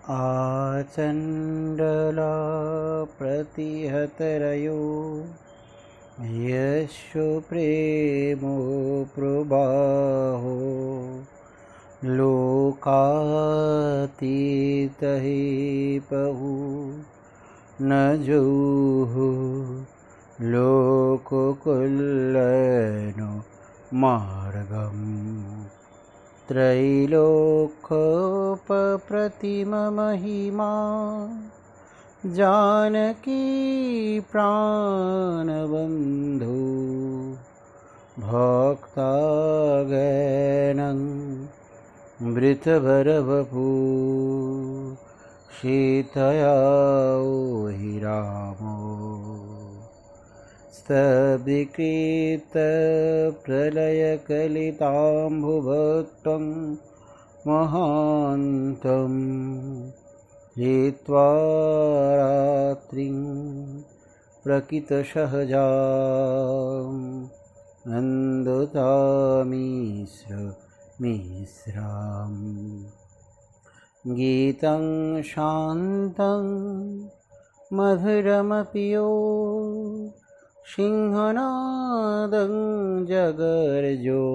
आचण्डला प्रतिहतरयो यशो प्रेमो प्रबाहो लोकातीतहि पहु न जोहु लोककुल्लनो मार्गम् त्रैलोक्यप्रतिममहिमा जानकी प्राणबन्धु भक्तागणं मृतभरवपु सीतया हि रामो स्तब्धीकृतप्रलयकलिताम्बुभक्तं महान्तं हित्वा रात्रिं प्रकृतसहजां नन्दतामिश्रमिश्राम् गीतं शान्तं मधुरमपि यो सिंहनादं जगर्जो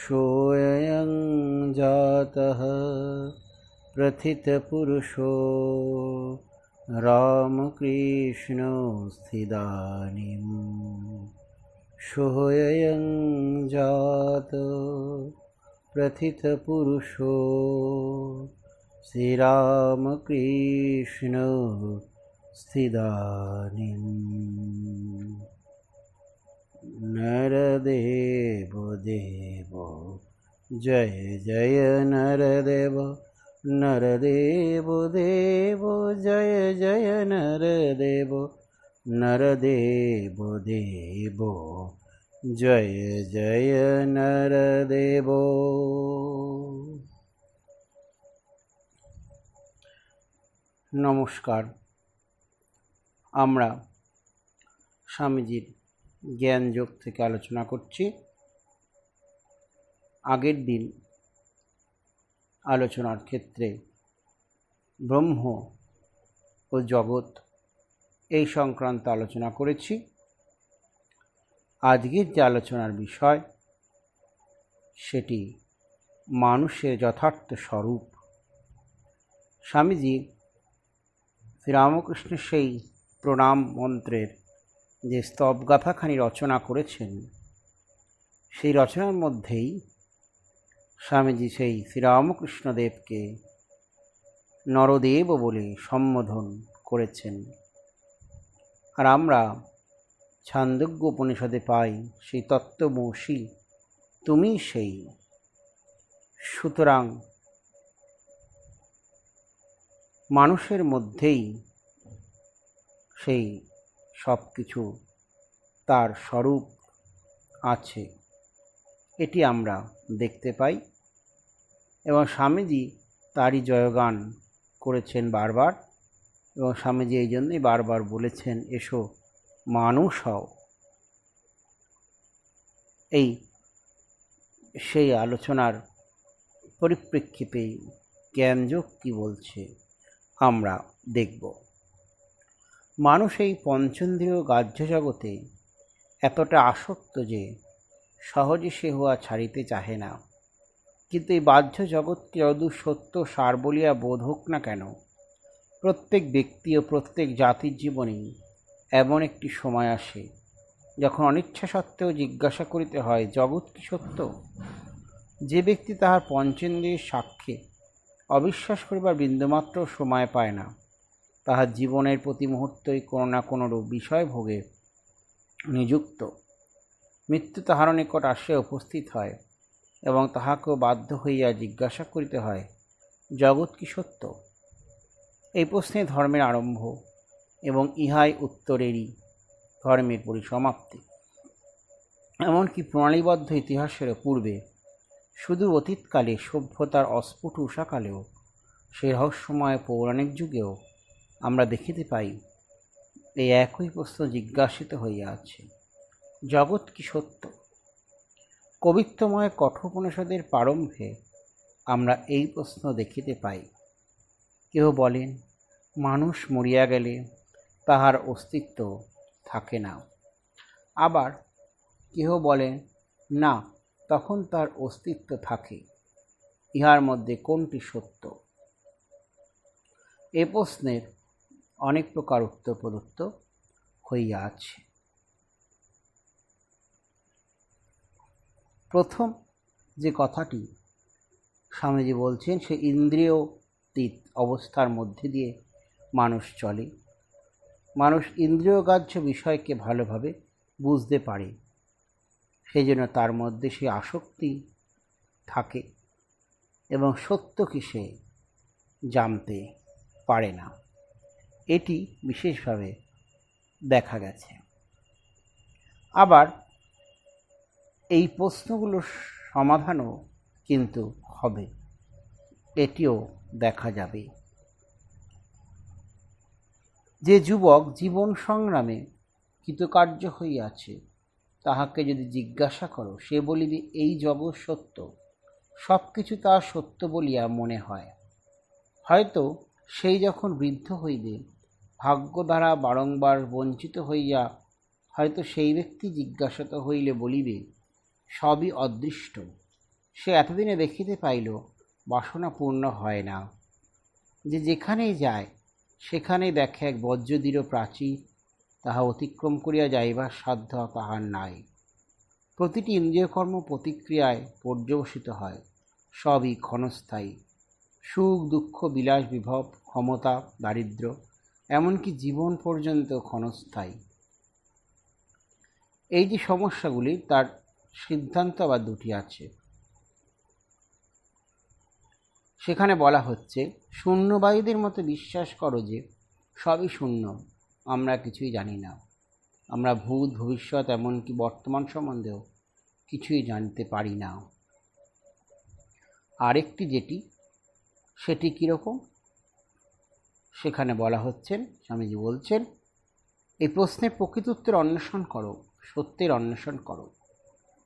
सोऽयं जातः प्रथितपुरुषो रामकृष्णस्थिदानीं सोऽयं जातः प्रथितपुरुषो श्रीरामकृष्ण स्थिदानीं नरदेव देव जय जय नरदेव नरदेव देव जय जय नरदेव नरदेव देव जय जय नरदेव। নমস্কার। আমরা স্বামীজির জ্ঞান যোগ থেকে আলোচনা করছি। আগের দিন আলোচনার ক্ষেত্রে ব্রহ্ম ও জগৎ এই সংক্রান্ত আলোচনা করেছি। আজকের যে আলোচনার বিষয় সেটি মানুষের যথার্থ স্বরূপ। স্বামীজি শ্রীরামকৃষ্ণের সেই প্রণাম মন্ত্রের যে স্তবগাথাখানি রচনা করেছেন, সেই রচনার মধ্যেই স্বামীজি সেই শ্রীরামকৃষ্ণদেবকে নরদেব বলে সম্বোধন করেছেন। আর আমরা ছান্দোগ্য উপনিষদে পাই সেই তত্ত্বমসি তুমি সেই। সুতরাং মানুষের মধ্যেই সেই সব কিছু তার স্বরূপ আছে, এটি আমরা দেখতে পাই। এবং স্বামীজি তারই জয়গান করেছেন বারবার, এবং স্বামীজি এই জন্যই বারবার বলেছেন এসো মানুষ হও। এই সেই আলোচনার পরিপ্রেক্ষিতে জ্ঞানযোগ কী বলছে আমরা দেখব। মানুষ এই পঞ্চেন্দ্রিয় গ্রাহ্য জগতে এতটা আসক্ত যে সহজে সে উহা ছাড়িতে চাহে না। কিন্তু এই বাহ্য জগৎকে যদু সত্য সার বলিয়া বোধ হোক না কেন, প্রত্যেক ব্যক্তি ও প্রত্যেক জাতির জীবনেই এমন একটি সময় আসে যখন অনিচ্ছা সত্ত্বেও জিজ্ঞাসা করিতে হয় জগৎ কি সত্য। যে ব্যক্তি তাহার পঞ্চেন্দ্রিয়ের সাক্ষ্যে অবিশ্বাস করিবার বিন্দুমাত্র সময় পায় না, তাহার জীবনের প্রতি মুহূর্তই কোনো না কোনো রূপ বিষয় ভোগে নিযুক্ত। মৃত্যু তাহার নিকট আসিয়া উপস্থিত হয় এবং তাহাকেও বাধ্য হইয়া জিজ্ঞাসা করিতে হয় জগৎ কি সত্য। এই প্রশ্নে ধর্মের আরম্ভ এবং ইহাই উত্তরেরই ধর্মের পরিসমাপ্তি। এমনকি প্রণালীবদ্ধ ইতিহাসের পূর্বে শুধু অতীতকালে সভ্যতার অস্ফুট উষাকালেও সেই রহস্যময় পৌরাণিক যুগেও আমরা দেখিতে পাই এই একই প্রশ্ন জিজ্ঞাসিত হইয়া আছে, জগৎ কি সত্য? কবিত্বময় কঠোপনিষদের প্রারম্ভে আমরা এই প্রশ্ন দেখিতে পাই। কেহ বলেন মানুষ মরিয়া গেলে তাহার অস্তিত্ব থাকে না। আবার কেহ বলেন না, তখন তার অস্তিত্ব থাকে। ইহার মধ্যে কোনটি সত্য? এ প্রশ্নের অনেক প্রকার উত্তর প্রদত্ত হইয়া আছে। প্রথম যে কথাটি স্বামীজি বলছেন, সে ইন্দ্রিয়তীত অবস্থার মধ্যে দিয়ে মানুষ চলে। মানুষ ইন্দ্রিয়গ্রাহ্য বিষয়কে ভালোভাবে বুঝতে পারে, সেই জন্য তার মধ্যে সে আসক্তি থাকে এবং সত্যকে সে জানতে পারে না। এটি বিশেষভাবে দেখা গেছে। আবার এই প্রশ্নগুলোর সমাধানও কিন্তু হবে, এটিও দেখা যাবে। যে যুবক জীবন সংগ্রামে কৃতকার্য হইয়াছে, তাহাকে যদি জিজ্ঞাসা করো, সে বলিবে এই জগৎ সত্য, সব কিছু তার সত্য বলিয়া মনে হয়। হয়তো সেই যখন বৃদ্ধ হইবে, ভাগ্য দ্বারা বারংবার বঞ্চিত হইয়া হয়তো সেই ব্যক্তি জিজ্ঞাসিত হইলে বলিবে সবই অদৃষ্ট। সে এতদিনে দেখিতে পাইল বাসনা পূর্ণ হয় না। যে যেখানেই যায় সেখানেই দেখে এক বজ্রদৃঢ় প্রাচীর, তাহা অতিক্রম করিয়া যাইবার সাধ্য তাহার নাই। প্রতিটি ইন্দ্রিয়কর্ম প্রতিক্রিয়ায় পর্যবসিত হয়, সবই ক্ষণস্থায়ী। সুখ দুঃখ বিলাস বিভব ক্ষমতা দারিদ্র্য এমনকি জীবন পর্যন্ত ক্ষণস্থায়ী। এই যে সমস্যাগুলি, তার সিদ্ধান্ত আবার দুটি আছে। সেখানে বলা হচ্ছে, শূন্যবায়ুদের মতো বিশ্বাস করো যে সবই শূন্য, আমরা কিছুই জানি না। আমরা ভূত ভবিষ্যৎ এমনকি বর্তমান সম্বন্ধেও কিছুই জানতে পারি না। আরেকটি যেটি, সেটি কীরকম? সেখানে বলা হচ্ছেন, স্বামীজি বলছেন, এই প্রশ্নের প্রকৃত উত্তর অন্বেষণ করো, সত্যের অন্বেষণ করো।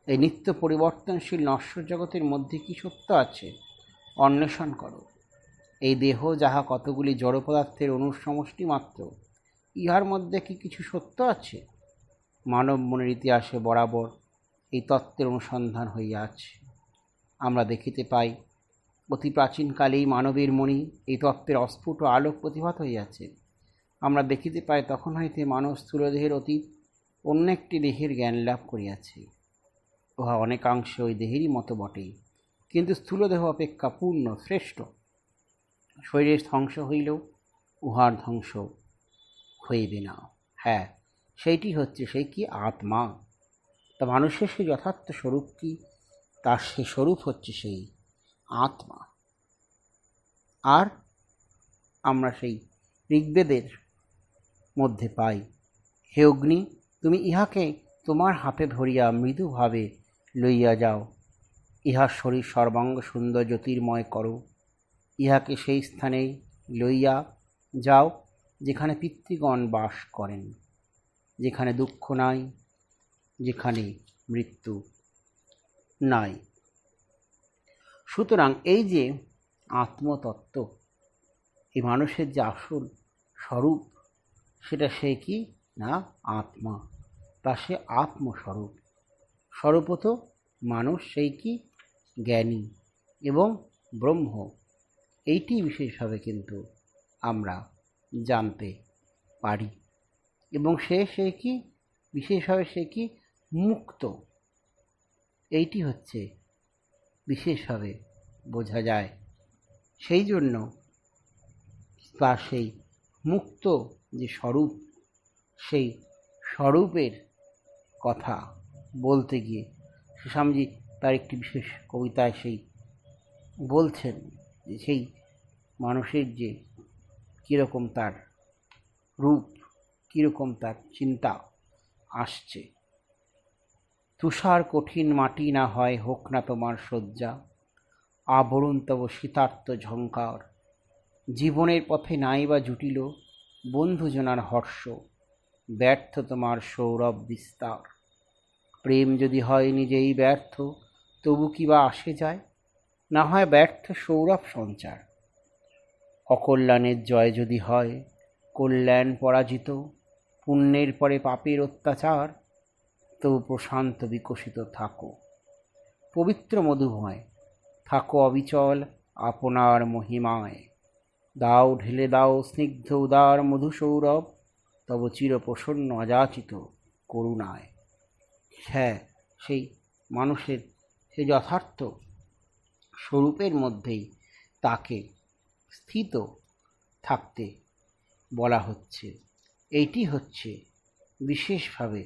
এই নিত্য পরিবর্তনশীল নশ্বর জগতের মধ্যে কি সত্য আছে, অন্বেষণ করো। এই দেহ যাহা কতগুলি জড় পদার্থের অনুসমষ্টি মাত্র, ইহার মধ্যে কি কিছু সত্য আছে? মানব মনের ইতিহাসে বরাবর এই তত্ত্বের অনুসন্ধান হইয়া আছে। আমরা দেখিতে পাই, অতি প্রাচীনকালেই মানবের মনে এই তত্ত্বের অস্ফুট আলোক প্রতিভাত হইয়াছে। আমরা দেখিতে পাই, তখন হইতে মানুষ স্থূলদেহের অতীত অন্য একটি দেহের জ্ঞান লাভ করিয়াছে। উহা অনেকাংশে ওই দেহেরই মতো বটেই, কিন্তু স্থূলদেহ অপেক্ষা পূর্ণ শ্রেষ্ঠ। শরীরের ধ্বংস হইলেও উহার ধ্বংস হইবে না। হ্যাঁ, সেইটি হচ্ছে সেই কি আত্মা। তা মানুষের সেই যথার্থ স্বরূপ কি? তার সেই স্বরূপ হচ্ছে সেই আত্মা। আর আমরা সেই ঋগ্বেদের মধ্যে পাই, হে অগ্নি, তুমি ইহাকে তোমার হাতে ধরিয়া মৃদুভাবে লইয়া যাও, ইহার শরীর সর্বাঙ্গ সুন্দর জ্যোতির্ময় করো। ইহাকে সেই স্থানেই লইয়া যাও যেখানে পিতৃগণ বাস করেন, যেখানে দুঃখ নাই, যেখানে মৃত্যু নাই। সুতরাং এই যে আত্মতত্ত্ব, এই মানুষের যে আসল স্বরূপ, সেটা সে কি না আত্মা, তা সে আত্মস্বরূপ। স্বরূপত মানুষ সেই কি জ্ঞানী এবং ব্রহ্ম। এইটি বিশেষভাবে কিন্তু আমরা জানতে পারি। এবং সে কি বিশেষভাবে সে কি মুক্ত, এইটি হচ্ছে বিশেষভাবে বোঝা যায়। সেই জন্য তার সেই মুক্ত যে স্বরূপ, সেই স্বরূপের কথা বলতে গিয়ে স্বামীজি তার একটি বিশেষ কবিতায় সেই বলছেন যে সেই মানুষের যে কীরকম তার রূপ, কীরকম তার চিন্তা আসছে। তুষার কঠিন মাটি না হয়, হোক না তোমার শয্যা, আবরণ তব শীতার্ত ঝঙ্কার। জীবনের পথে নাই বা জুটিল বন্ধুজনার হর্ষ, ব্যর্থ তোমার সৌরভ বিস্তার। প্রেম যদি হয় নিজেই ব্যর্থ, তবু কি বা আসে যায়, না হয় ব্যর্থ সৌরভ সঞ্চার। অকল্যাণের জয় যদি হয়, কল্যাণ পরাজিত, পুণ্যের পরে পাপের অত্যাচার, তবু প্রশান্ত বিকশিত থাকো, পবিত্র মধুময় থাকো অবিচল আপনার মহিমায়। দাও ঢেলে দাও স্নিগ্ধ উদার মধুসৌরভ, তব চিরপ্রসন্ন অযাচিত করুণায়। হ্যাঁ, সেই মানুষের সেই যথার্থ স্বরূপের মধ্যেই তাকে স্থিত থাকতে বলা হচ্ছে। এইটি হচ্ছে বিশেষভাবে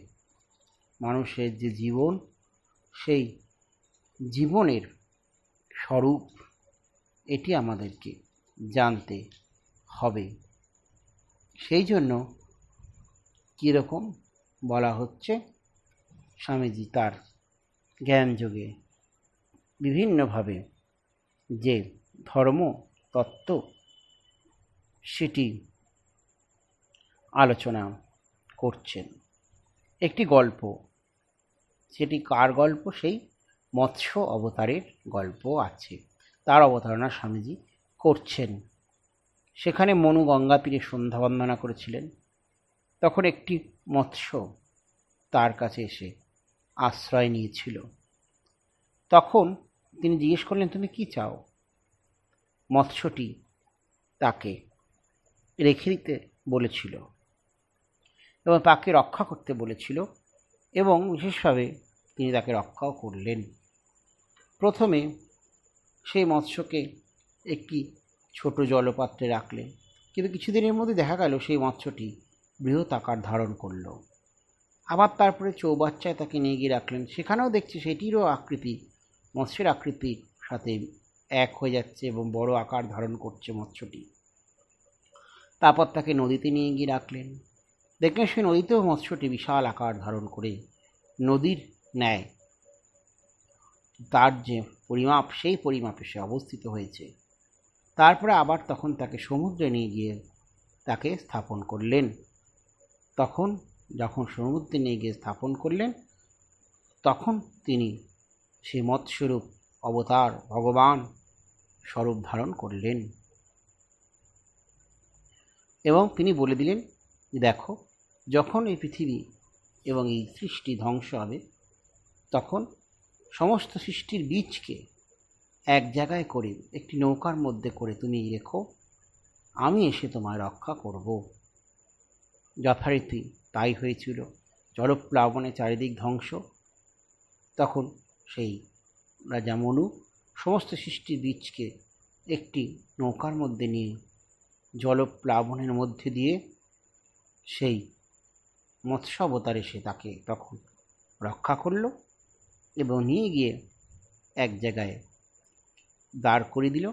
মানুষের যে জীবন, সেই জীবনের স্বরূপ, এটি আমাদেরকে জানতে হবে। সেই জন্য কীরকম বলা হচ্ছে, স্বামীজি তার জ্ঞানযোগে বিভিন্নভাবে যে ধর্ম তত্ত্ব সেটি আলোচনা করছেন। একটি গল্প, সেটি কার গল্প? সেই মৎস্য অবতারের গল্প আছে, তার অবতারণা স্বামীজি করছেন। সেখানে মনু গঙ্গা তীরে সন্ধ্যা বন্দনা করেছিলেন। তখন একটি মৎস্য তার কাছে এসে আশ্রয় নিয়েছিল। তখন তিনি জিজ্ঞেস করলেন, তুমি কি চাও? মৎস্যটি তাকে রেখে দিতে বলেছিল এবং তাকে রক্ষা করতে বলেছিল, এবং বিশেষভাবে তিনি তাকে রক্ষাও করলেন। প্রথমে সেই মৎস্যকে একটি ছোট জলপাত্রে রাখলেন, কিন্তু কিছুদিনের মধ্যে দেখা গেল সেই মৎস্যটি বৃহৎ আকার ধারণ করল। আবার তারপরে চৌবাচ্চায় তাকে নিয়ে গিয়ে রাখলেন, সেখানেও দেখছি সেটিরও আকৃতি মৎস্যের আকৃতির সাথে এক হয়ে যাচ্ছে এবং বড় আকার ধারণ করছে মৎস্যটি। তারপর তাকে নদীতে নিয়ে গিয়ে রাখলেন, দেখলেন সেই নদীতেও মৎস্যটি বিশাল আকার ধারণ করে নদীর ন্যায় তার যে পরিমাপ, সেই পরিমাপে সে অবস্থিত হয়েছে। তারপরে আবার তখন তাকে সমুদ্রে নিয়ে গিয়ে তাকে স্থাপন করলেন। তখন যখন সমুদ্রে নিয়ে গিয়ে স্থাপন করলেন, তখন তিনি সেই মৎস্যরূপ অবতার ভগবান স্বরূপ ধারণ করলেন এবং তিনি বলে দিলেন, দেখো, যখন এই পৃথিবী এবং এই সৃষ্টি ধ্বংস হবে, তখন সমস্ত সৃষ্টির বীজকে এক জায়গায় করে একটি নৌকার মধ্যে করে তুমি রেখো, আমি এসে তোমায় রক্ষা করব। যথারীতি তাই হয়েছিল। জলপ্লাবনে চারিদিক ধ্বংস। তখন সেই রাজা মনু সমস্ত সৃষ্টির বীজকে একটি নৌকার মধ্যে নিয়ে জলপ্লাবনের মধ্যে দিয়ে সেই মৎস্য অবতার এসে তাকে তখন রক্ষা করল এবং নিয়ে গিয়ে এক জায়গায় দাঁড় করিয়ে দিল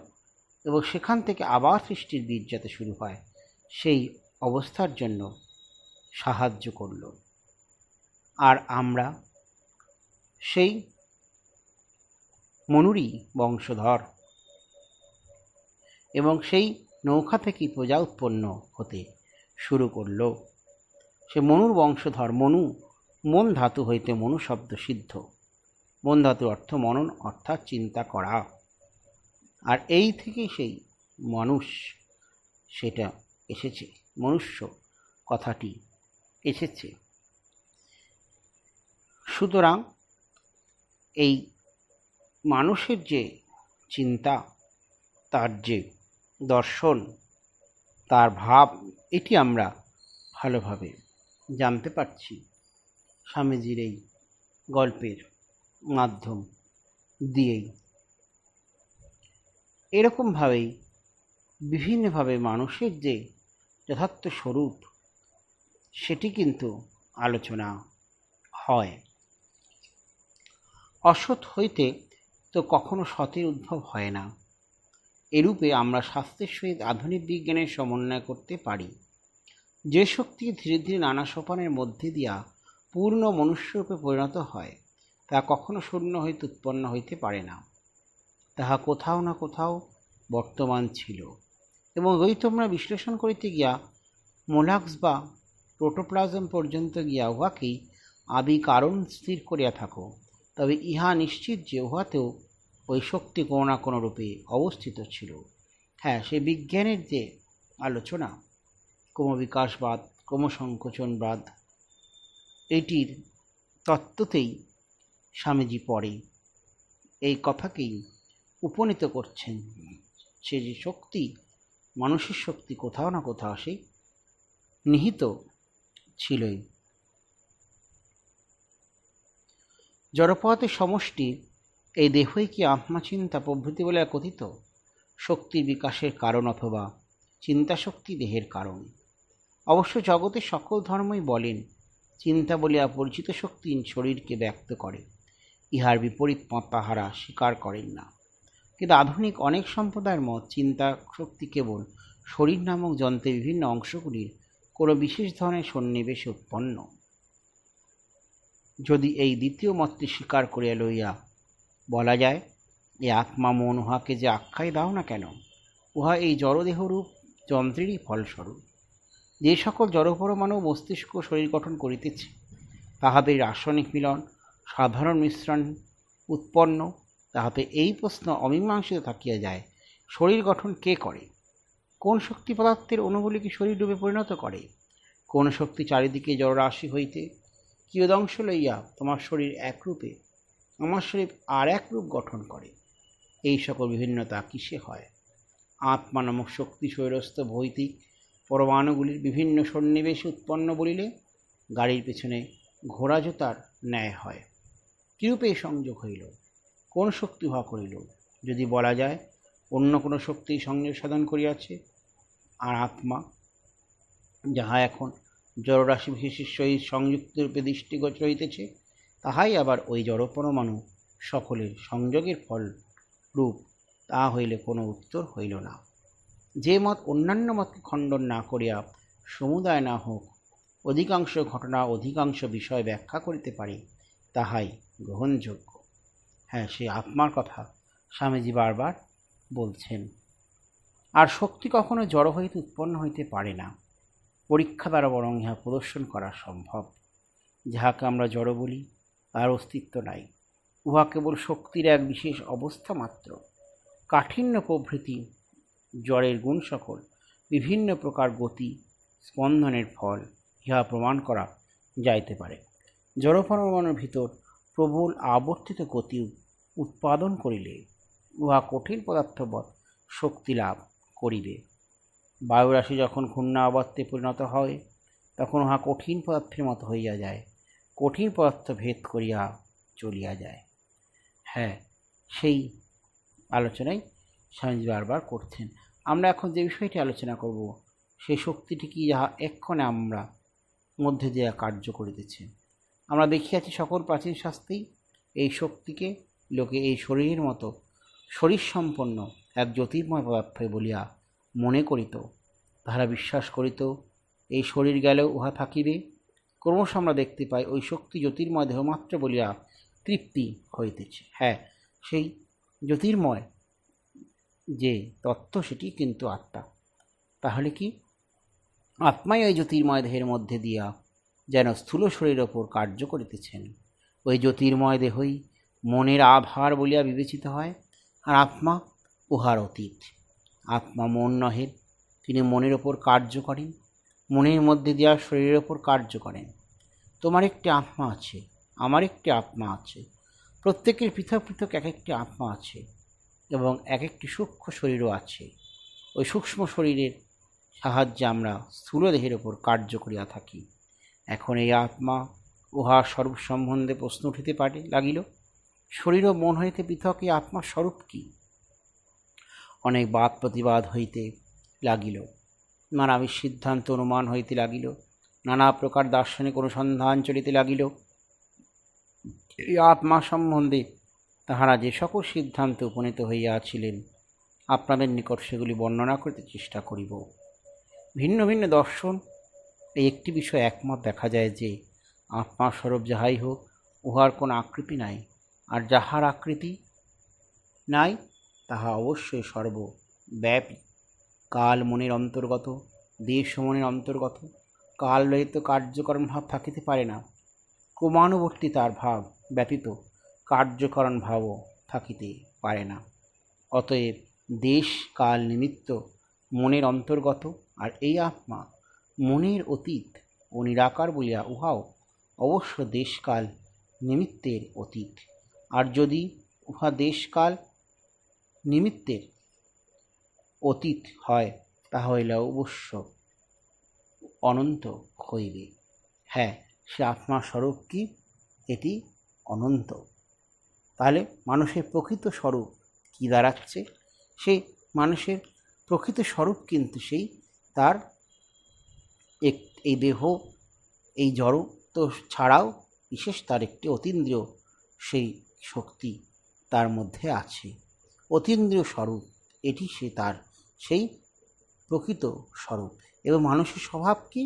এবং সেখান থেকে আবার সৃষ্টির বীজ যাতে শুরু হয় সেই অবস্থার জন্য সাহায্য করল। আর আমরা সেই মনুরই বংশধর এবং সেই নৌকা থেকেই প্রজা উৎপন্ন হতে শুরু করল। সে মনুর বংশধর। মনু মন ধাতু হইতে মনু শব্দ সিদ্ধ। মন ধাতুর অর্থ মনন, অর্থাৎ চিন্তা করা। আর এই থেকেই সেই মানুষ সেটা এসেছে, মনুষ্য কথাটি এসেছে। সুতরাং এই মানুষের যে চিন্তা, তার যে দর্শন, তার ভাব, এটি আমরা ভালোভাবে জানতে পারছি স্বামীজির এই গল্পের মাধ্যম দিয়েই। এরকমভাবেই বিভিন্নভাবে মানুষের যে যথার্থ স্বরূপ, সেটি কিন্তু আলোচনা হয়। অসৎ হইতে তো কখনো সতের উদ্ভব হয় না। এরূপে আমরা শাস্ত্রের সহিত আধুনিক বিজ্ঞানের সমন্বয় করতে পারি। যে শক্তি ধীরে ধীরে নানা সোপানের মধ্যে দিয়া পূর্ণ মনুষ্যরূপে পরিণত হয়, তা কখনো শূন্য হইতে উৎপন্ন হইতে পারে না। তাহা কোথাও না কোথাও বর্তমান ছিল, এবং যদি তোমরা বিশ্লেষণ করিতে গিয়া মোলাক্স বা প্রোটোপ্লাজম পর্যন্ত গিয়া উহাকেই আদি কারণ স্থির করিয়া থাকো, তবে ইহা নিশ্চিত যে উহাতেও ওই শক্তি কোনো না কোনো রূপে অবস্থিত ছিল। হ্যাঁ, সেই বিজ্ঞানের যে আলোচনা, ক্রমবিকাশবাদ, ক্রমসংকোচনবাদ, এটির তত্ত্বতেই স্বামীজি পরে এই কথাকেই উপনীত করছেন, সে যে শক্তি, মানুষের শক্তি কোথাও না কোথাও সেই নিহিত ছিলই। জড়পদার্থের সমষ্টি এই দেহই কি আত্মাচিন্তা প্রভৃতি বলে কথিত শক্তির বিকাশের কারণ অথবা চিন্তাশক্তি দেহের কারণ। অবশ্য জগতের সকল ধর্মই বলেন চিন্তা বলিয়া পরিচিত শক্তি শরীরকে ব্যক্ত করে, ইহার বিপরীত মত তাহারা স্বীকার করেন না। কিন্তু আধুনিক অনেক সম্প্রদায়ের মত চিন্তা শক্তি কেবল শরীর নামক যন্ত্রের বিভিন্ন অংশগুলির কোনো বিশেষ ধরনের সন্নিবেশে উৎপন্ন। যদি এই দ্বিতীয় মতটি স্বীকার করিয়া লইয়া বলা যায়, এই আত্মা মন উহাকে যে আখ্যাই দাও না কেন, উহা এই জড়দেহরূপ যন্ত্রেরই ফলস্বরূপ। যে সকল জড়পরমাণু মস্তিষ্ক শরীর গঠন করিতেছে, তাহাদের রাসায়নিক মিলন সাধারণ মিশ্রণ উৎপন্ন, তাহাতে এই প্রশ্ন অমীমাংসিত থাকিয়া যায়, শরীর গঠন কে করে? কোন শক্তি পদার্থের অণুগুলিকে শরীর রূপে পরিণত করে? কোন শক্তি চারিদিকে জড়রাশি হইতে কিয়দংশ লইয়া তোমার শরীর এক রূপে, আমার শরীর আর এক রূপ গঠন করে? এই সকল বিভিন্নতা কিসে হয়? আত্মা নামক শক্তি শরীরস্থ ভৌতিক পরমাণুগুলির বিভিন্ন সন্নিবেশে উৎপন্ন বলিলে গাড়ির পেছনে ঘোড়া জোতার ন্যায় হয়। কিরূপে এই সংযোগ হইল? কোন শক্তি উহা করিল? যদি বলা যায় অন্য কোনো শক্তি সংযোগ সাধন করিয়াছে, আর আত্মা যাহা এখন জড়রাশি বিশেষের সহিত সংযুক্ত রূপে দৃষ্টিগোচর হইতেছে, তাহাই আবার ওই জড়পরমাণু সকলের সংযোগের ফল রূপ, তাহা হইলে কোনো উত্তর হইল না। যে মত অন্যান্য মতকে খণ্ডন না করিয়া সমুদায় না হোক অধিকাংশ ঘটনা অধিকাংশ বিষয় ব্যাখ্যা করিতে পারে, তাহাই গ্রহণযোগ্য। হ্যাঁ, সেই আত্মার কথা স্বামীজি বারবার বলছেন। আর শক্তি কখনো জড় হইতে উৎপন্ন হইতে পারে না, পরীক্ষা দ্বারা বরং ইহা প্রদর্শন করা সম্ভব। যাহাকে আমরা জড় বলি তার অস্তিত্ব নাই, উহা কেবল শক্তির এক বিশেষ অবস্থা মাত্র। কাঠিন্য প্রভৃতি জড়ের গুণ সকল বিভিন্ন প্রকার গতি স্পন্দনের ফল, ইহা প্রমাণ করা যাইতে পারে। জড়পরমাণুর ভিতর প্রবল আবর্তিত গতি উৎপাদন করিলে উহা কঠিন পদার্থবৎ শক্তি লাভ করিবে। বায়ুরাশি যখন ঘূর্ণাবর্তে পরিণত হয়, তখন উহা কঠিন পদার্থের মতো হইয়া যায়, কঠিন পদার্থ ভেদ করিয়া চলিয়া যায়। হ্যাঁ, সেই আলোচনাই স্বামীজি বারবার করছেন। আমরা এখন যে বিষয়টি আলোচনা করব, সেই শক্তিটি কি যাহা এক্ষণে আমরা মধ্যে দিয়া কার্য করিতেছে। আমরা দেখিয়াছি সকল প্রাচীন শাস্ত্রেই এই শক্তিকে লোকে এই শরীরের মতো শরীর সম্পন্ন এক জ্যোতির্ময় পদার্থ বলিয়া মনে করিত, তাহারা বিশ্বাস করিত এই শরীর গেলেও উহা থাকিবে। ক্রমশ আমরা দেখতে পাই ওই শক্তি জ্যোতির্ময় দেহমাত্র বলিয়া তৃপ্তি হইতেছে। হ্যাঁ, সেই জ্যোতির্ময় যে তত্ত্ব, সেটি কিন্তু আত্মা। তাহলে কি আত্মাই ওই জ্যোতির্ময় দেহের মধ্যে দিয়া যেন স্থূল শরীরের ওপর কার্য করিতেছেন। ওই জ্যোতির্ময় দেহই মনের আধার বলিয়া বিবেচিত হয়, আর আত্মা উহার অতীত। আত্মা মন নহে, তিনি মনের ওপর কার্য করেন, মনের মধ্যে দিয়া শরীরের ওপর কার্য করেন। তোমার একটি আত্মা আছে, আমার একটি আত্মা আছে, প্রত্যেকের পৃথক পৃথক এক একটি আত্মা আছে, এবং এক একটি সূক্ষ্ম শরীরও আছে। ওই সূক্ষ্ম শরীরের সাহায্যে আমরা স্থূল দেহের ওপর কার্য করিয়া থাকি। এখন এই আত্মা উহার স্বরূপ সম্বন্ধে প্রশ্ন উঠিতে পারে লাগিল, শরীর ও মন হইতে পৃথক এই আত্মার স্বরূপ কি? অনেক বাদ প্রতিবাদ হইতে লাগিল, নানা সিদ্ধান্ত অনুমান হইতে লাগিল, নানা প্রকার দার্শনিক অনুসন্ধান চলিতে লাগিল। এই আত্মা সম্বন্ধে তাহারা যে সকল সিদ্ধান্তে উপনীত হইয়াছিলেন, আপনাদের নিকট সেগুলি বর্ণনা করিতে চেষ্টা করিব। ভিন্ন ভিন্ন দর্শন এই একটি বিষয় একমত দেখা যায় যে আত্মার স্বরূপ যাহাই হোক, উহার কোনো আকৃতি নাই, আর যাহার আকৃতি নাই তাহা অবশ্যই সর্বব্যাপী, কাল মনের অন্তর্গত, দেশ মনের অন্তর্গত। কাল রহিত কার্যকরণ ভাব থাকিতে পারে না, ক্রমানুবর্তী তার ভাব ব্যতীত কার্যকরণ ভাবও থাকিতে পারে না। অতএব দেশ কাল নিমিত্ত মনের অন্তর্গত, আর এই আত্মা মনের অতীত ও নিরাকার বলিয়া উহাও অবশ্য দেশকাল নিমিত্তের অতীত। আর যদি উহা দেশকাল নিমিত্তের অতীত হয়, তাহলে অবশ্য অনন্ত হইবে। হ্যাঁ, সে আত্মার স্বরূপ কি? এটি অনন্ত। তাহলে মানুষের প্রকৃত স্বরূপ কি দাঁড়াচ্ছে? সেই মানুষের প্রকৃত স্বরূপ কিন্তু সেই তার এই দেহ, এই জড় তো ছাড়াও বিশেষ তার একটি অতীন্দ্রিয় সেই শক্তি তার মধ্যে আছে, অতীন্দ্রিয় স্বরূপ, এটি সে তার সেই প্রকৃত স্বরূপ। এবং মানুষের স্বভাব কি?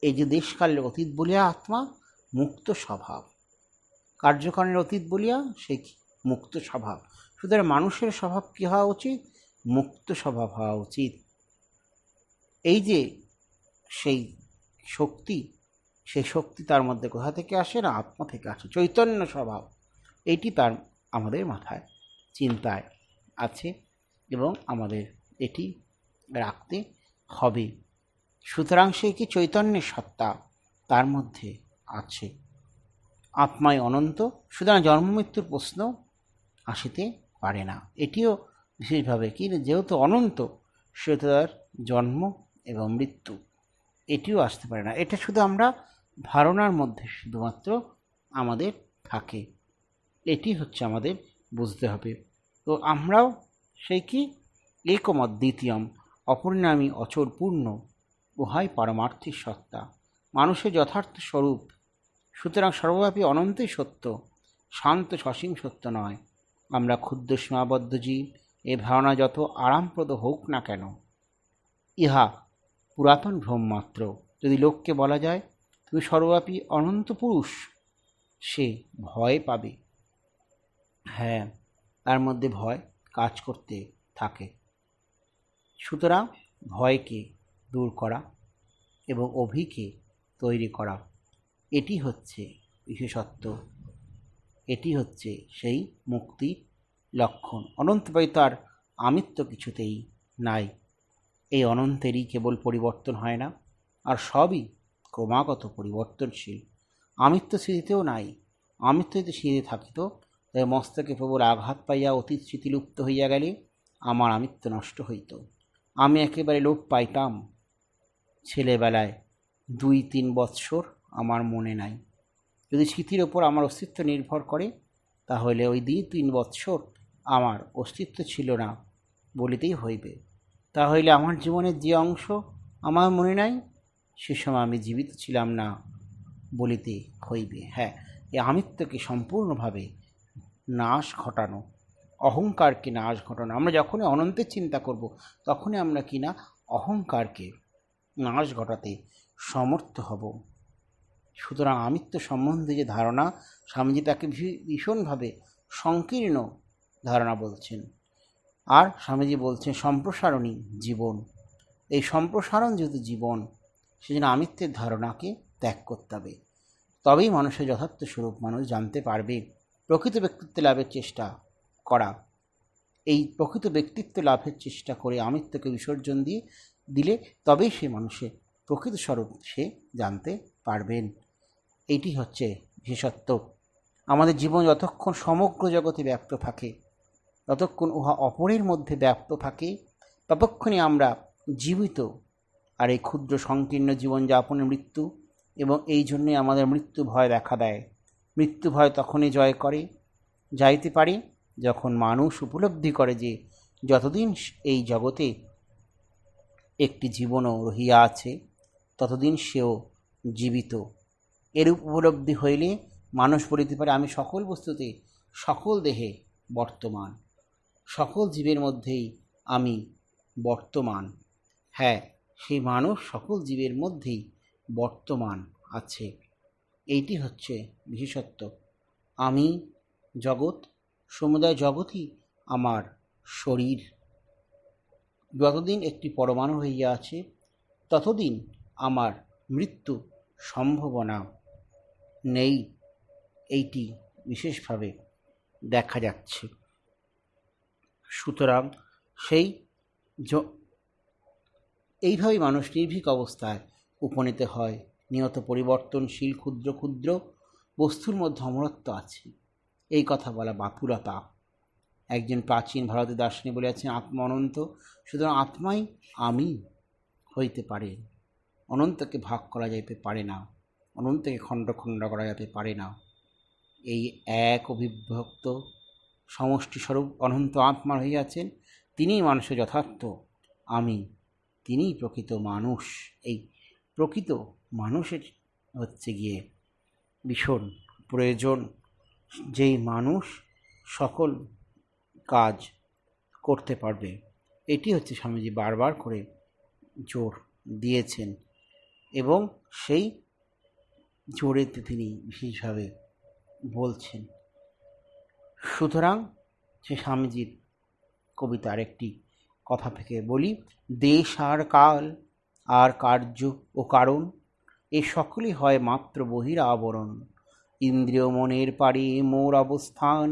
এই যে দেশকালের অতীত বলিয়া আত্মা মুক্ত স্বভাব, কার্যকারণের অতীত বলিয়া সে মুক্ত স্বভাব। সুতরাং মানুষের স্বভাব কী হওয়া উচিত? মুক্ত স্বভাব হওয়া উচিত। এই যে সেই শক্তি, সেই শক্তি তার মধ্যে কোথা থেকে আসে? না, আত্মা থেকে আসে, চৈতন্য স্বভাব। এটি তার আমাদের মাথায় চিন্তায় আছে এবং আমাদের এটি রাখতে হবে। সুতরাং সে কি চৈতন্যের সত্তা তার মধ্যে আছে, আত্মায় অনন্ত, সুতরাং জন্ম মৃত্যুর প্রশ্ন আসিতে পারে না। এটিও বিশেষভাবে কি, যেহেতু অনন্ত সেহেতু তার জন্ম এবং মৃত্যু এটিও আসতে পারে না। এটা শুধু আমরা ধারণার মধ্যে শুধুমাত্র আমাদের থাকে, এটি হচ্ছে আমাদের বুঝতে হবে। তো আমরাও সেই কি একমত দ্বিতীয়ম অপরিণামী অচর পূর্ণ, উহাই পারমার্থিক সত্তা, মানুষের যথার্থ স্বরূপ। সুতরাং সর্বব্যাপী অনন্তই সত্য, শান্ত সসীম সত্য নয়। আমরা ক্ষুদ্র সীমাবদ্ধ জীব, এ ধারণা যত আরামপ্রদ হোক না কেন, ইহা পুরাতন ভ্রম মাত্র। যদি লোককে বলা যায় তুমি সর্বব্যাপী অনন্ত পুরুষ, সে ভয় পাবে। হ্যাঁ, তার মধ্যে ভয় কাজ করতে থাকে। সুতরাং ভয়কে দূর করা এবং অভিকে তৈরি করা, এটি হচ্ছে বিশেষত্ব, এটি হচ্ছে সেই মুক্তির লক্ষণ। অনন্তভাবে তার আমিত্ব কিছুতেই নাই। এই অনন্তেরই কেবল পরিবর্তন হয় না, আর সবই ক্রমাগত পরিবর্তনশীল। আমিত্ব স্মৃতিতেও নাই। আমিত্ব যদি স্মৃতি থাকিত, তবে মস্তকে প্রবল আঘাত পাইয়া অতীত স্মৃতিলুপ্ত হইয়া গেলে আমার আমিত্ব নষ্ট হইত। আমি একেবারে লোপ পাইতাম। ছেলেবেলায় 2-3 বৎসর আমার মনে নাই। যদি স্মৃতির ওপর আমার অস্তিত্ব নির্ভর করে, তাহলে ওই 2-3 বৎসর আমার অস্তিত্ব ছিল না বলিতেই হইবে। তাহলে আমার জীবনের যে অংশ আমার মনে নাই, সে সময় আমি জীবিত ছিলাম না বলিতে হইবে। হ্যাঁ, এই আমিত্বকে সম্পূর্ণভাবে নাশ ঘটানো, অহংকারকে নাশ ঘটানো। আমরা যখনই অনন্তের চিন্তা করব, তখনই আমরা কিনা অহংকারকে নাশ ঘটাতে সমর্থ হব। সুতরাং আমিত্ব সম্বন্ধে যে ধারণা, স্বামীজি তাকে ভীষণভাবে সংকীর্ণ ধারণা বলছেন। আর স্বামীজি বলছেন সম্প্রসারণী জীবন। এই সম্প্রসারণ যেহেতু জীবন, সেজন্য আমিত্বের ধারণাকে ত্যাগ করতে হবে। তবেই মানুষের যথার্থ স্বরূপ মানুষ জানতে পারবে। প্রকৃত ব্যক্তিত্ব লাভের চেষ্টা করা, এই প্রকৃত ব্যক্তিত্ব লাভের চেষ্টা করে আমিত্বকে বিসর্জন দিলে তবেই সে মানুষের প্রকৃত স্বরূপ সে জানতে পারবেন। এইটি হচ্ছে বিশেষত্ব। আমাদের জীবন যতক্ষণ সমগ্র জগতে ব্যাপ্ত থাকে, যতক্ষণ উহা অপরের মধ্যে ব্যাপ্ত থাকে, ততক্ষণই আমরা জীবিত। আর এই ক্ষুদ্র সংকীর্ণ জীবনযাপনের মৃত্যু, এবং এই জন্যে আমাদের মৃত্যু ভয় দেখা দেয়। মৃত্যু ভয় তখনই যাইতে পারে যখন মানুষ উপলব্ধি করে যে যতদিন এই জগতে একটি জীবনও রহিয়া আছে, ততদিন সেও জীবিত। এরূপ উপলব্ধি হইলে মানুষ বলিতে পারে আমি সকল বস্তুতে, সকল দেহে বর্তমান, সকল জীবের মধ্যেই আমি বর্তমান। হ্যাঁ, সেই মানুষ সকল জীবের মধ্যেই বর্তমান আছে। এইটি হচ্ছে বিশেষত্ব। আমি জগৎ, সমুদয় জগৎই আমার শরীর। যতদিন একটি পরমাণু হইয়া আছে, ততদিন আমার মৃত্যু সম্ভাবনা নেই। এইটি বিশেষভাবে দেখা যাচ্ছে। সুতরাং সেই এইভাবেই মানুষ নির্ভীক অবস্থায় উপনীত হয়। নিয়ত পরিবর্তনশীল ক্ষুদ্র ক্ষুদ্র বস্তুর মধ্যে অমরত্ব আছে, এই কথা বলা বাতুলতা। একজন প্রাচীন ভারতীয় দার্শনিক বলিয়াছেন, আত্মা অনন্ত, সুতরাং আত্মাই আমি হইতে পারে। অনন্তকে ভাগ করা যাইতে পারে না, অনন্তকে খণ্ড খণ্ড করা যেতে পারে না। এই এক অবিভক্ত সমষ্টিস্বরূপ অনন্ত আত্মা হইয়াছেন, তিনিই মানুষের যথার্থ আমি, তিনিই প্রকৃত মানুষ। এই প্রকৃত মানুষের হচ্ছে গিয়ে ভীষণ প্রয়োজন, যেই মানুষ সকল কাজ করতে পারবে। এটি হচ্ছে স্বামীজি বারবার করে জোর দিয়েছেন এবং সেই জোরেতে তিনি বিশেষভাবে বলছেন। সুতরাং সে স্বামীজির কবিতার একটি কথা থেকে বলি, দেশ আর কাল আর কার্য ও কারণ এ সকলই হয় মাত্র বহির আবরণ। ইন্দ্রিয় মনের পারে মোর অবস্থান,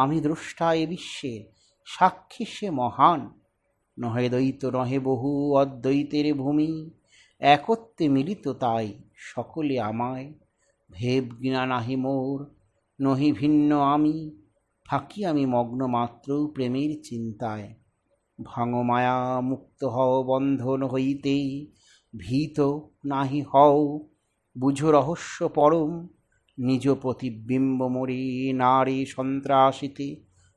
আমি দ্রষ্টা এ বিশ্বের, সাক্ষী সে মহান। নহে দ্বৈত নহে বহু, অদ্বৈতের ভূমি, একত্বে মিলিত তাই সকলে আমায়। ভেব জ্ঞান নাহি মোর, নহি ভিন্ন আমি, থাকি আমি মগ্ন মাত্র প্রেমের চিন্তায়। ভাঙ মায়া মুক্ত হও বন্ধন হইতে, ভীত নাহি হও বুঝো রহস্য পরম। নিজ প্রতিবিম্ব মোরে নারী সন্ত্রাসিতে,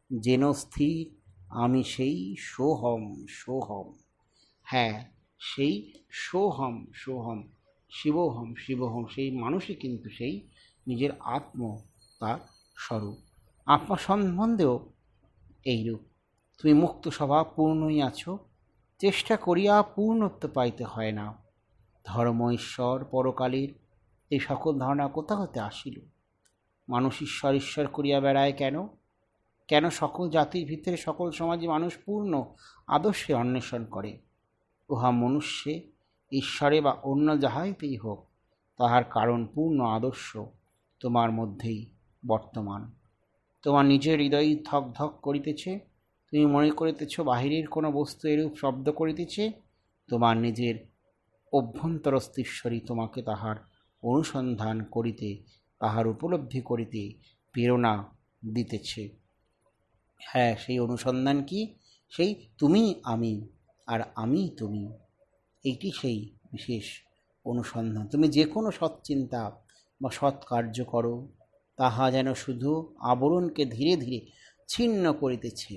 যেন স্থির আমি সেই সোহম সোহম। হ্যাঁ, সেই সোহম সোহম, শিবোহম শিবোহম, সেই মানুষই কিন্তু সেই নিজের আত্ম, তার স্বরূপ। আত্মা সম্বন্ধেও এইরূপ। তুমি মুক্ত স্বভাব পূর্ণই আছো, চেষ্টা করিয়া পূর্ণত্ব পাইতে হয় না। ধর্ম ঈশ্বর পরকালের এই সকল ধারণা কোথা হতে আসিল? মানুষ ঈশ্বর ঈশ্বর করিয়া বেড়ায় কেন? কেন সকল জাতির ভিতরে সকল সমাজে মানুষ পূর্ণ আদর্শে অন্বেষণ করে? উহা মনুষ্যে ঈশ্বরে বা অন্য যাহাইতেই হোক, তাহার কারণ পূর্ণ আদর্শ তোমার মধ্যেই বর্তমান। তোমার নিজের হৃদয় ধক ধক করিতেছে, তুমি মনে করিতেছ বাহিরের কোনো বস্তু এরূপ শব্দ করিতেছে। তোমার নিজের অভ্যন্তরস্থ ঈশ্বরই তোমাকে তাহার অনুসন্ধান করিতে, তাহার উপলব্ধি করিতে প্রেরণা দিতেছে। হ্যাঁ, সেই অনুসন্ধান কি? সেই তুমি আমি আর আমি তুমি, এইটি সেই বিশেষ অনুসন্ধান। তুমি যে কোনো সৎচিন্তা বা সৎ কার্য করো, তাহা যেন শুধু আবরণকে ধীরে ধীরে ছিন্ন করিতেছে,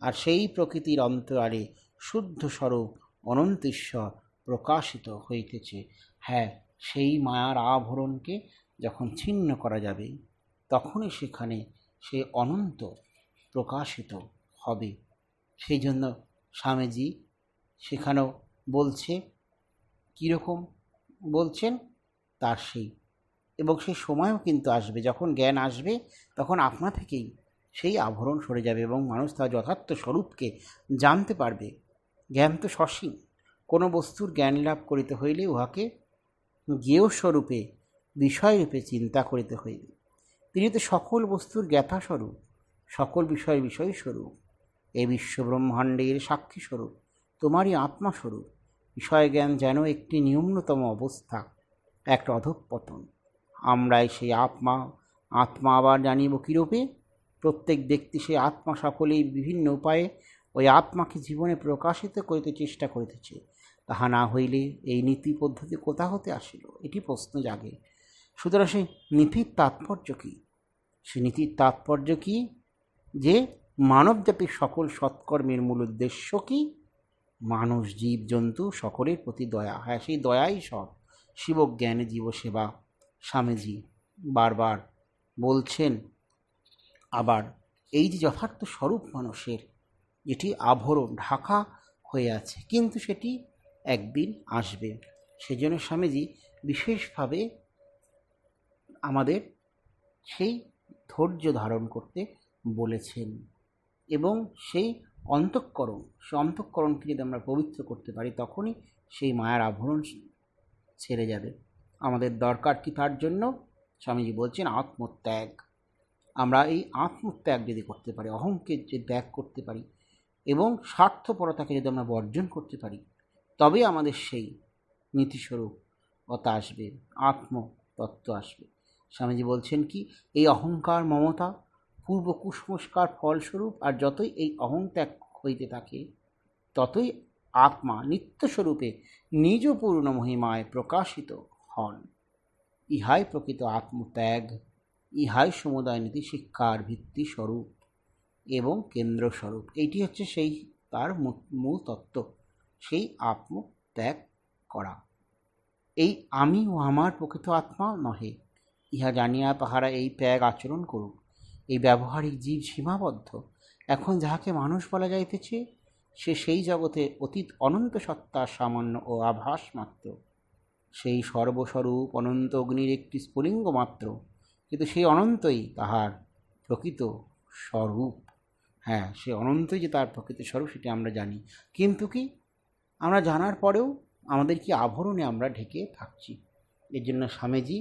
আর সেই প্রকৃতির অন্তরালে শুদ্ধ স্বরূপ অনন্ত ঈশ্বর প্রকাশিত হইতেছে। হ্যাঁ, সেই মায়ার আবরণকে যখন ছিন্ন করা যাবে, তখনই সেখানে সে অনন্ত প্রকাশিত হবে। সেই জন্য স্বামীজি সেখানেও বলছে, কীরকম বলছেন, তার সেই এবং সেই সময়ও কিন্তু আসবে, যখন জ্ঞান আসবে তখন আপনা থেকেই সেই আবরণ সরে যাবে এবং মানুষ তার যথার্থ স্বরূপকে জানতে পারবে। জ্ঞান তো সসীম, কোনো বস্তুর জ্ঞান লাভ করিতে হইলে উহাকে জ্ঞেয় স্বরূপে বিষয়রূপে চিন্তা করিতে হইবে। তিনি তো সকল বস্তুর জ্ঞাতাস্বরূপ, সকল বিষয়ের বিষয়স্বরূপ, এই বিশ্বব্রহ্মাণ্ডের সাক্ষীস্বরূপ, তোমারই আত্মাস্বরূপ। বিষয় জ্ঞান যেন একটি নিম্নতম অবস্থা, একটা অধঃপতন। আমরাই সেই আত্মা। আত্মা আবার জানিব কীরূপে? প্রত্যেক ব্যক্তি সেই আত্মা সকলেই বিভিন্ন উপায়ে ওই আত্মাকে জীবনে প্রকাশিত করিতে চেষ্টা করিতেছে। তাহা না হইলে এই নীতি পদ্ধতি কোথা হতে আসিল? এটি প্রশ্ন জাগে। সুতরাং সেই নীতির তাৎপর্য কী? সে নীতির তাৎপর্য কী? যে মানবজাতির সকল সৎকর্মের মূল উদ্দেশ্য কী? মানুষ, জীব, জন্তু সকলের প্রতি দয়া। হ্যাঁ, সেই দয়াই সব। শিবজ্ঞানে জীবসেবা স্বামীজি বারবার বলছেন। আবার এই যে যথার্থ স্বরূপ মানুষের, যেটি আভরণ ঢাকা হয়ে আছে, কিন্তু সেটি একদিন আসবে। সেজন্য স্বামীজি বিশেষভাবে আমাদের সেই ধৈর্য ধারণ করতে বলেছেন এবং সেই অন্তঃকরণকে যদি আমরা পবিত্র করতে পারি, তখনই সেই মায়ার আভরণ ছেড়ে যাবে। আমাদের দরকার কি তার জন্য? স্বামীজি বলছেন আত্মত্যাগ। আমরা এই আত্মত্যাগ যদি করতে পারি, অহংকে যে ত্যাগ করতে পারি, এবং স্বার্থপরতাকে যদি আমরা বর্জন করতে পারি, তবেই আমাদের সেই নীতিস্বরূপতা আসবে, আত্মতত্ত্ব আসবে। স্বামীজি বলছেন কি, এই অহংকার মমতা পূর্ব কুসংস্কার ফলস্বরূপ, আর যতই এই অহংত্যাগ হইতে থাকে, ততই আত্মা নিত্যস্বরূপে নিজ পূর্ণ মহিমায় প্রকাশিত হন। ইহাই প্রকৃত আত্মত্যাগ, ইহাই সমুদায় নীতি শিক্ষার ভিত্তি স্বরূপ এবং কেন্দ্রস্বরূপ। এইটি হচ্ছে সেই তার মূল তত্ত্ব, সেই আত্মত্যাগ করা। এই আমি ও আমার প্রকৃত আত্মা নহে, ইহা জানিয়া তাহারা এই ত্যাগ আচরণ করুক। এই ব্যবহারিক জীব সীমাবদ্ধ। এখন যাহাকে মানুষ বলা যাইতেছে, সে সেই জগতে অতীত অনন্ত সত্তার সামান্য ও আভাস মাত্র, সেই সর্বস্বরূপ অনন্ত অগ্নির একটি স্ফুলিঙ্গ মাত্র, কিন্তু সেই অনন্তই তাহার প্রকৃত স্বরূপ। হ্যাঁ, সে অনন্তই যে তার প্রকৃত স্বরূপ, সেটি আমরা জানি, কিন্তু কি আমরা জানার পরেও আমাদের কি আভরণে আমরা ঢেকে থাকছি। এর জন্য স্বামীজি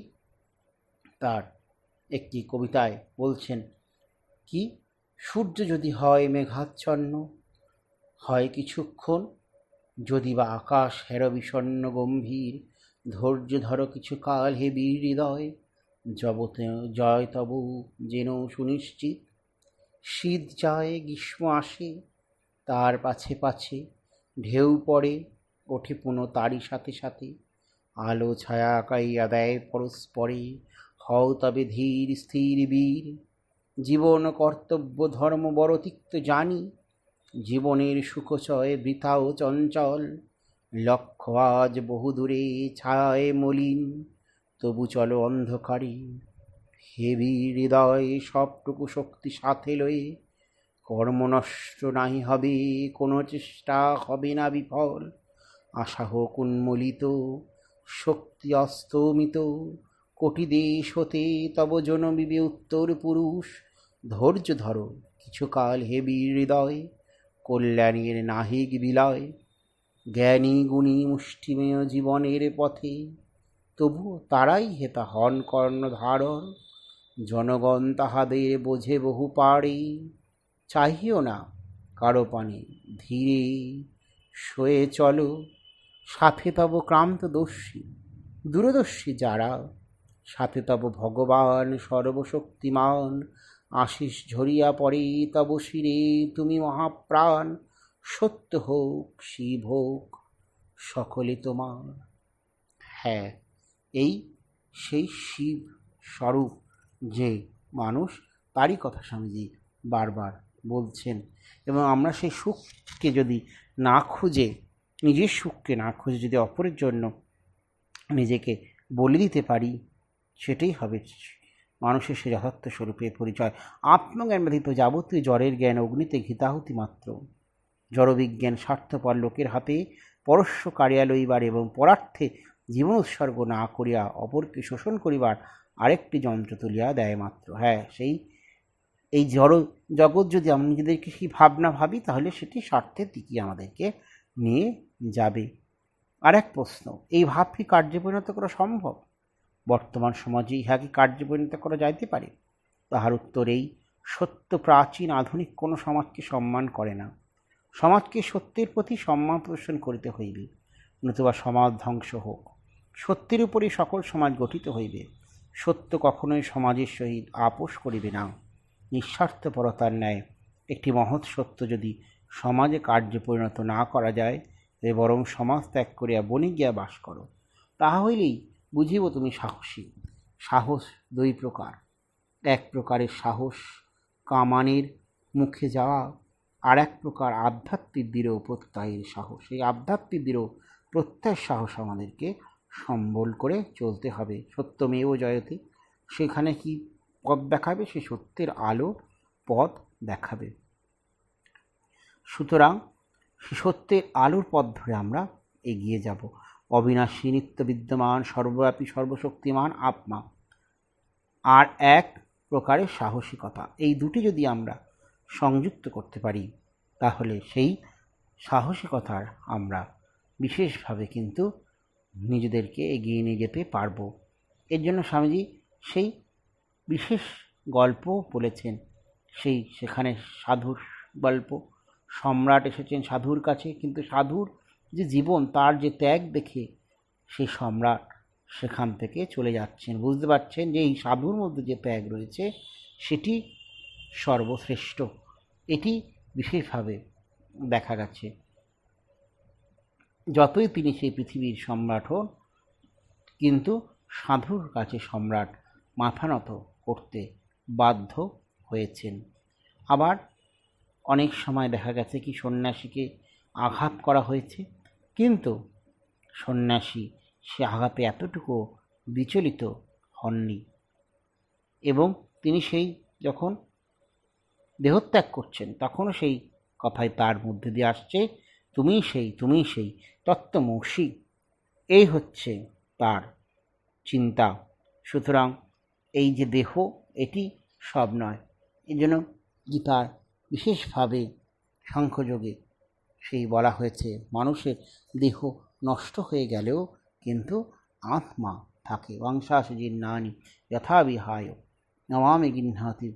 তার একটি কবিতায় বলছেন কি, সূর্য যদি হয় মেঘাচ্ছন্ন, হয় কিছুক্ষণ, যদি বা আকাশ হের বিষণ্ণ গম্ভীর, ধৈর্য ধর কিছু কাল হে বীর হৃদয়, জগতে জয় তব যেন সুনিশ্চিত। শীত যায় গ্রীষ্ম আসে, তার পাছে পাছে ঢেউ পড়ে ওঠে পুনঃ তারই সাথে সাথে, আলো ছায়া আঁকাইয়া দেয় পরস্পরে, হও তবে ধীর স্থির বীর। জীবন কর্তব্য ধর্ম বড় তিক্ত জানি, জীবনের সুখচয় বৃথা ও চঞ্চল, লক্ষ্য আজ বহুদূরে ছায় মলিন, তবু চলো অন্ধকারে। হে বীর হৃদয় সবটুকু শক্তি সাথে লয়ে, কর্ম নষ্ট নাহি হবে, কোনো চেষ্টা হবে না বিফল, আশা হোক উন্মলিত, শক্তি অস্তমিত, কোটি দেশ হতে তব জনবিবে উত্তর পুরুষ। ধৈর্য ধরো কিছুকাল হে বীর হৃদয়, কল্যাণের নাহিক বিলয়। জ্ঞানী গুণী মুষ্টিমেয় জীবনের পথে, তবু তারাই হেতা হন কর্ণধারণ, জনগণ তাহাদের বোঝে বহু পারে। চাহিও না কারো পানে, ধীরে সয়ে চলো, সাথে তব ক্রান্ত দূরদর্শী যারা, সাথে তব ভগবান সর্বশক্তিমান, আশিস ঝরিয়া পড়ে তব শিরে তুমি মহাপ্রাণ। সত্য হোক শিব হোক সকলে তোমার। হ্যাঁ, এই সেই শিব স্বরূপ যে মানুষ, তারই কথা স্বামীজি বারবার বলছেন। এবং আমরা সেই সুখকে যদি না খুঁজে, নিজের সুখকে না খুঁজে যদি অপরের জন্য নিজেকে বলে দিতে পারি, সেটাই হবে মানুষের সে যথার্থ স্বরূপের পরিচয়। আত্মজ্ঞান ব্যতীত যাবতীয় জড়ের জ্ঞান অগ্নিতে ঘৃতাহুতি মাত্র। জড়বিজ্ঞান স্বার্থপর লোকের হাতে পরস্য কাড়িয়া লইবার এবং পরার্থে জীবন উৎসর্গ না করিয়া অপরকে শোষণ করিবার আরেকটি যন্ত্র তুলিয়া দেয় মাত্র। হ্যাঁ, এই জড় জগৎ যদি আমরা নিজেদেরকে সেই ভাবনা ভাবি, তাহলে সেটি স্বার্থের দিকে আমাদেরকে নিয়ে যাবে। আর এক প্রশ্ন, এই ভাব কি কার্যে পরিণত করা সম্ভব? বর্তমান সমাজে ইহা কি কার্যে পরিণত করা যাইতে পারে? তাহার উত্তর এই, সত্য প্রাচীন আধুনিক কোনো সমাজকে সম্মান করে না। সমাজকে সত্যের প্রতি সম্মান প্রদর্শন করিতে হইবে, নতুবা সমাজ ধ্বংস হোক। সত্যের উপরই সকল সমাজ গঠিত হইবে। সত্য কখনোই সমাজের সহিত আপোষ করিবে না। নিঃস্বার্থপরতার ন্যায় একটি মহৎ সত্য যদি সমাজে কার্যে পরিণত না করা যায়, তবে বরং সমাজ ত্যাগ করিয়া বনে গিয়া বাস করো, তাহা হইলেই বুঝিব তুমি সাহসী। সাহস দুই প্রকার, এক প্রকারের সাহস কামানের মুখে যাওয়া, আর এক প্রকার আধ্যাত্মিক দৃঢ় প্রত্যয়ের সাহস। এই আধ্যাত্মিক দৃঢ় প্রত্যয়ের সাহস আমাদেরকে সম্বল করে চলতে হবে। সত্যমেব জয়তে, সেখানে কি পথ দেখাবে? সে সত্যের আলো পথ দেখাবে। সুতরাং সত্যের আলোর পথ ধরে আমরা এগিয়ে যাব। অবিনাশী নিত্য বিদ্যমান সর্বব্যাপী সর্বশক্তিমান আত্মা আর এক প্রকারের সাহসিকতা, এই দুটি যদি আমরা সংযুক্ত করতে পারি, তাহলে সেই সাহসিকতার আমরা বিশেষভাবে কিন্তু নিজেদেরকে এগিয়ে নিয়ে যেতে পারব। এর জন্য স্বামীজি সেই বিশেষ গল্প বলেছেন, সেখানে সাধুর গল্প, সম্রাট এসেছেন সাধুর কাছে, কিন্তু সাধুর যে জীবন, তার যে ত্যাগ দেখে সেই সম্রাট সেখান থেকে চলে যাচ্ছেন। বুঝতে পারছেন যে এই সাধুর মধ্যে যে ত্যাগ রয়েছে সেটি সর্বশ্রেষ্ঠ। এটি বিশেষভাবে দেখা গেছে। যতই তিনি সেই পৃথিবীর সম্রাট হন, কিন্তু সাধুর কাছে সম্রাট মাথা নত করতে বাধ্য হয়েছেন। আবার অনেক সময় দেখা গেছে কি সন্ন্যাসীকে আঘাত করা হয়েছে, কিন্তু সন্ন্যাসী সে আঘাতে এতটুকু বিচলিত হননি, এবং তিনি সেই যখন দেহত্যাগ করছেন তখনও সেই কথাই তার মধ্যে দিয়ে আসছে, তুমি সেই তত্ত্বমসি। এই হচ্ছে তার চিন্তা। সুতরাং এই যে দেহ, এটি সব নয়। এই জন্য গীতার বিশেষভাবে সাংখ্যযোগে সেই বলা হয়েছে, মানুষের দেহ নষ্ট হয়ে গেলেও কিন্তু আত্মা থাকে। বংশাসুজীর্ণানি যথা বিহায় নমামি গৃহ্ণাতি।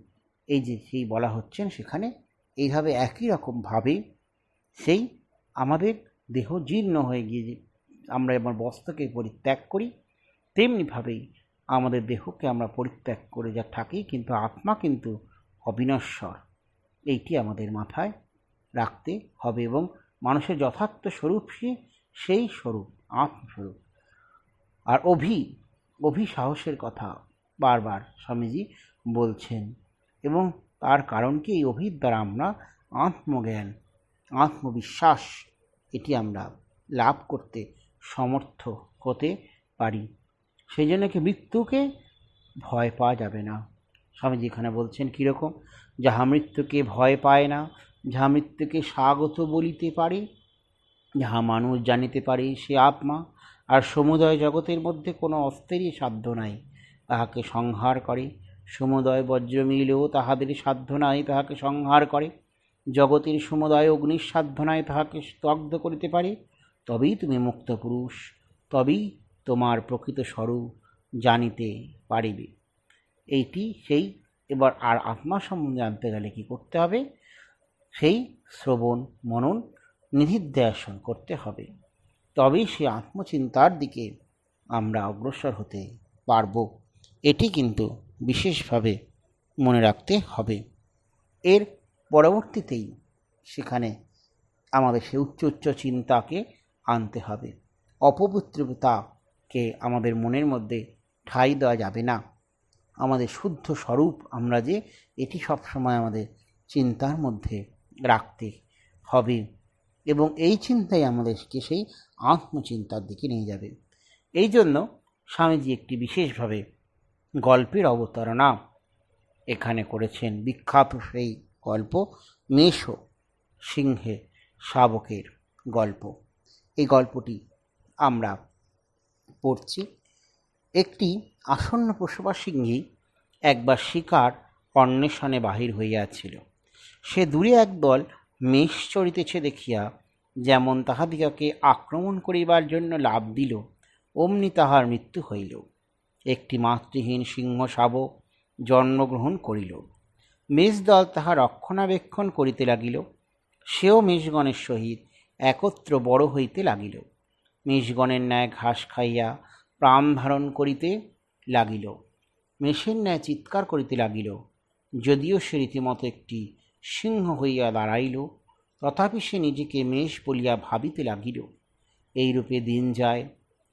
এই যে সেই বলা হচ্ছেন সেখানে, এইভাবে একই রকমভাবে সেই আমাদের দেহ জীর্ণ হয়ে গিয়ে আমরা যেমন বস্ত্রকে পরিত্যাগ করি, তেমনিভাবেই আমাদের দেহকে আমরা পরিত্যাগ করে যা থাকি, কিন্তু আত্মা কিন্তু অবিনশ্বর। এইটি আমাদের মাথায় রাখতে হবে, এবং মানুষের যথার্থ স্বরূপ সেই স্বরূপ আত্মস্বরূপ। আর সাহসের কথা বারবার স্বামীজি বলছেন, এবং তার কারণ কি, এই অভির দ্বারা আমরা আত্মজ্ঞান, আত্মবিশ্বাস এটি আমরা লাভ করতে সমর্থ হতে পারি। সেই জন্য কি মৃত্যুকে ভয় পাওয়া যাবে না। স্বামীজি এখানে বলছেন কীরকম, যাহা মৃত্যুকে ভয় পায় না, যাহা মৃত্যুকে স্বাগত বলিতে পারে, যাহা মানুষ জানিতে পারে সে আত্মা। আর সমুদয় জগতের মধ্যে কোনো অস্ত্রেরই সাধ্য নাই তাহাকে সংহার করে। সমুদয় বজ্র মিলেও তাহাদের সাধ্য নাই তাহাকে সংহার করে। জগতের সমুদয় অগ্নির সাধ্য নাই তাহাকে স্তব্ধ করিতে পারে। তবেই তুমি মুক্ত পুরুষ, তবেই তোমার প্রকৃত স্বরূপ জানিতে পারিবে। এইটি সেই। এবার আর আত্মা সম্বন্ধে জানতে গেলে কী করতে হবে? সেই শ্রবণ মনন নিধিধ্যাসন করতে হবে, তবেই সে আত্মচিন্তার দিকে আমরা অগ্রসর হতে পারব। এটি কিন্তু বিশেষভাবে মনে রাখতে হবে। এর পরবর্তীতেই সেখানে আমাদের সে উচ্চ উচ্চ চিন্তাকে আনতে হবে। অপবিত্রতাকে আমাদের মনের মধ্যে ঠাঁই দেওয়া যাবে না। আমাদের শুদ্ধ স্বরূপ আমরা যে, এটি সবসময় আমাদের চিন্তার মধ্যে রাখতে হবে, এবং এই চিন্তাই আমাদেরকে সেই আত্মচিন্তার দিকে নিয়ে যাবে। এই জন্য স্বামীজি একটি বিশেষভাবে গল্পের অবতারণা এখানে করেছেন। বিখ্যাত সেই গল্প মেষ সিংহে শাবকের গল্প। এই গল্পটি আমরা পড়ছি। একটি আসন্ন প্রসবা সিংহী একবার শিকার অন্বেষণে বাহির হইয়াছিল। সে দূরে একদল মেষ চড়িতেছে দেখিয়া যেমন তাহাদিগকে আক্রমণ করিবার জন্য লাভ দিল, অমনি তাহার মৃত্যু হইল। একটি মাতৃহীন সিংহ শাবক জন্মগ্রহণ করিল। মেষদল তাহা রক্ষণাবেক্ষণ করিতে লাগিল। সেও মেষগণের সহিত একত্র বড় হইতে লাগিল। মেষগণের ন্যায় ঘাস খাইয়া প্রাণ ধারণ করিতে লাগিল। মেষের ন্যায় চিৎকার করিতে লাগিল। যদিও সে রীতিমতো একটি সিংহ হইয়া দাঁড়াইল, তথাপি সে নিজেকে মেষ বলিয়া ভাবিতে লাগিল। এইরূপে দিন যায়।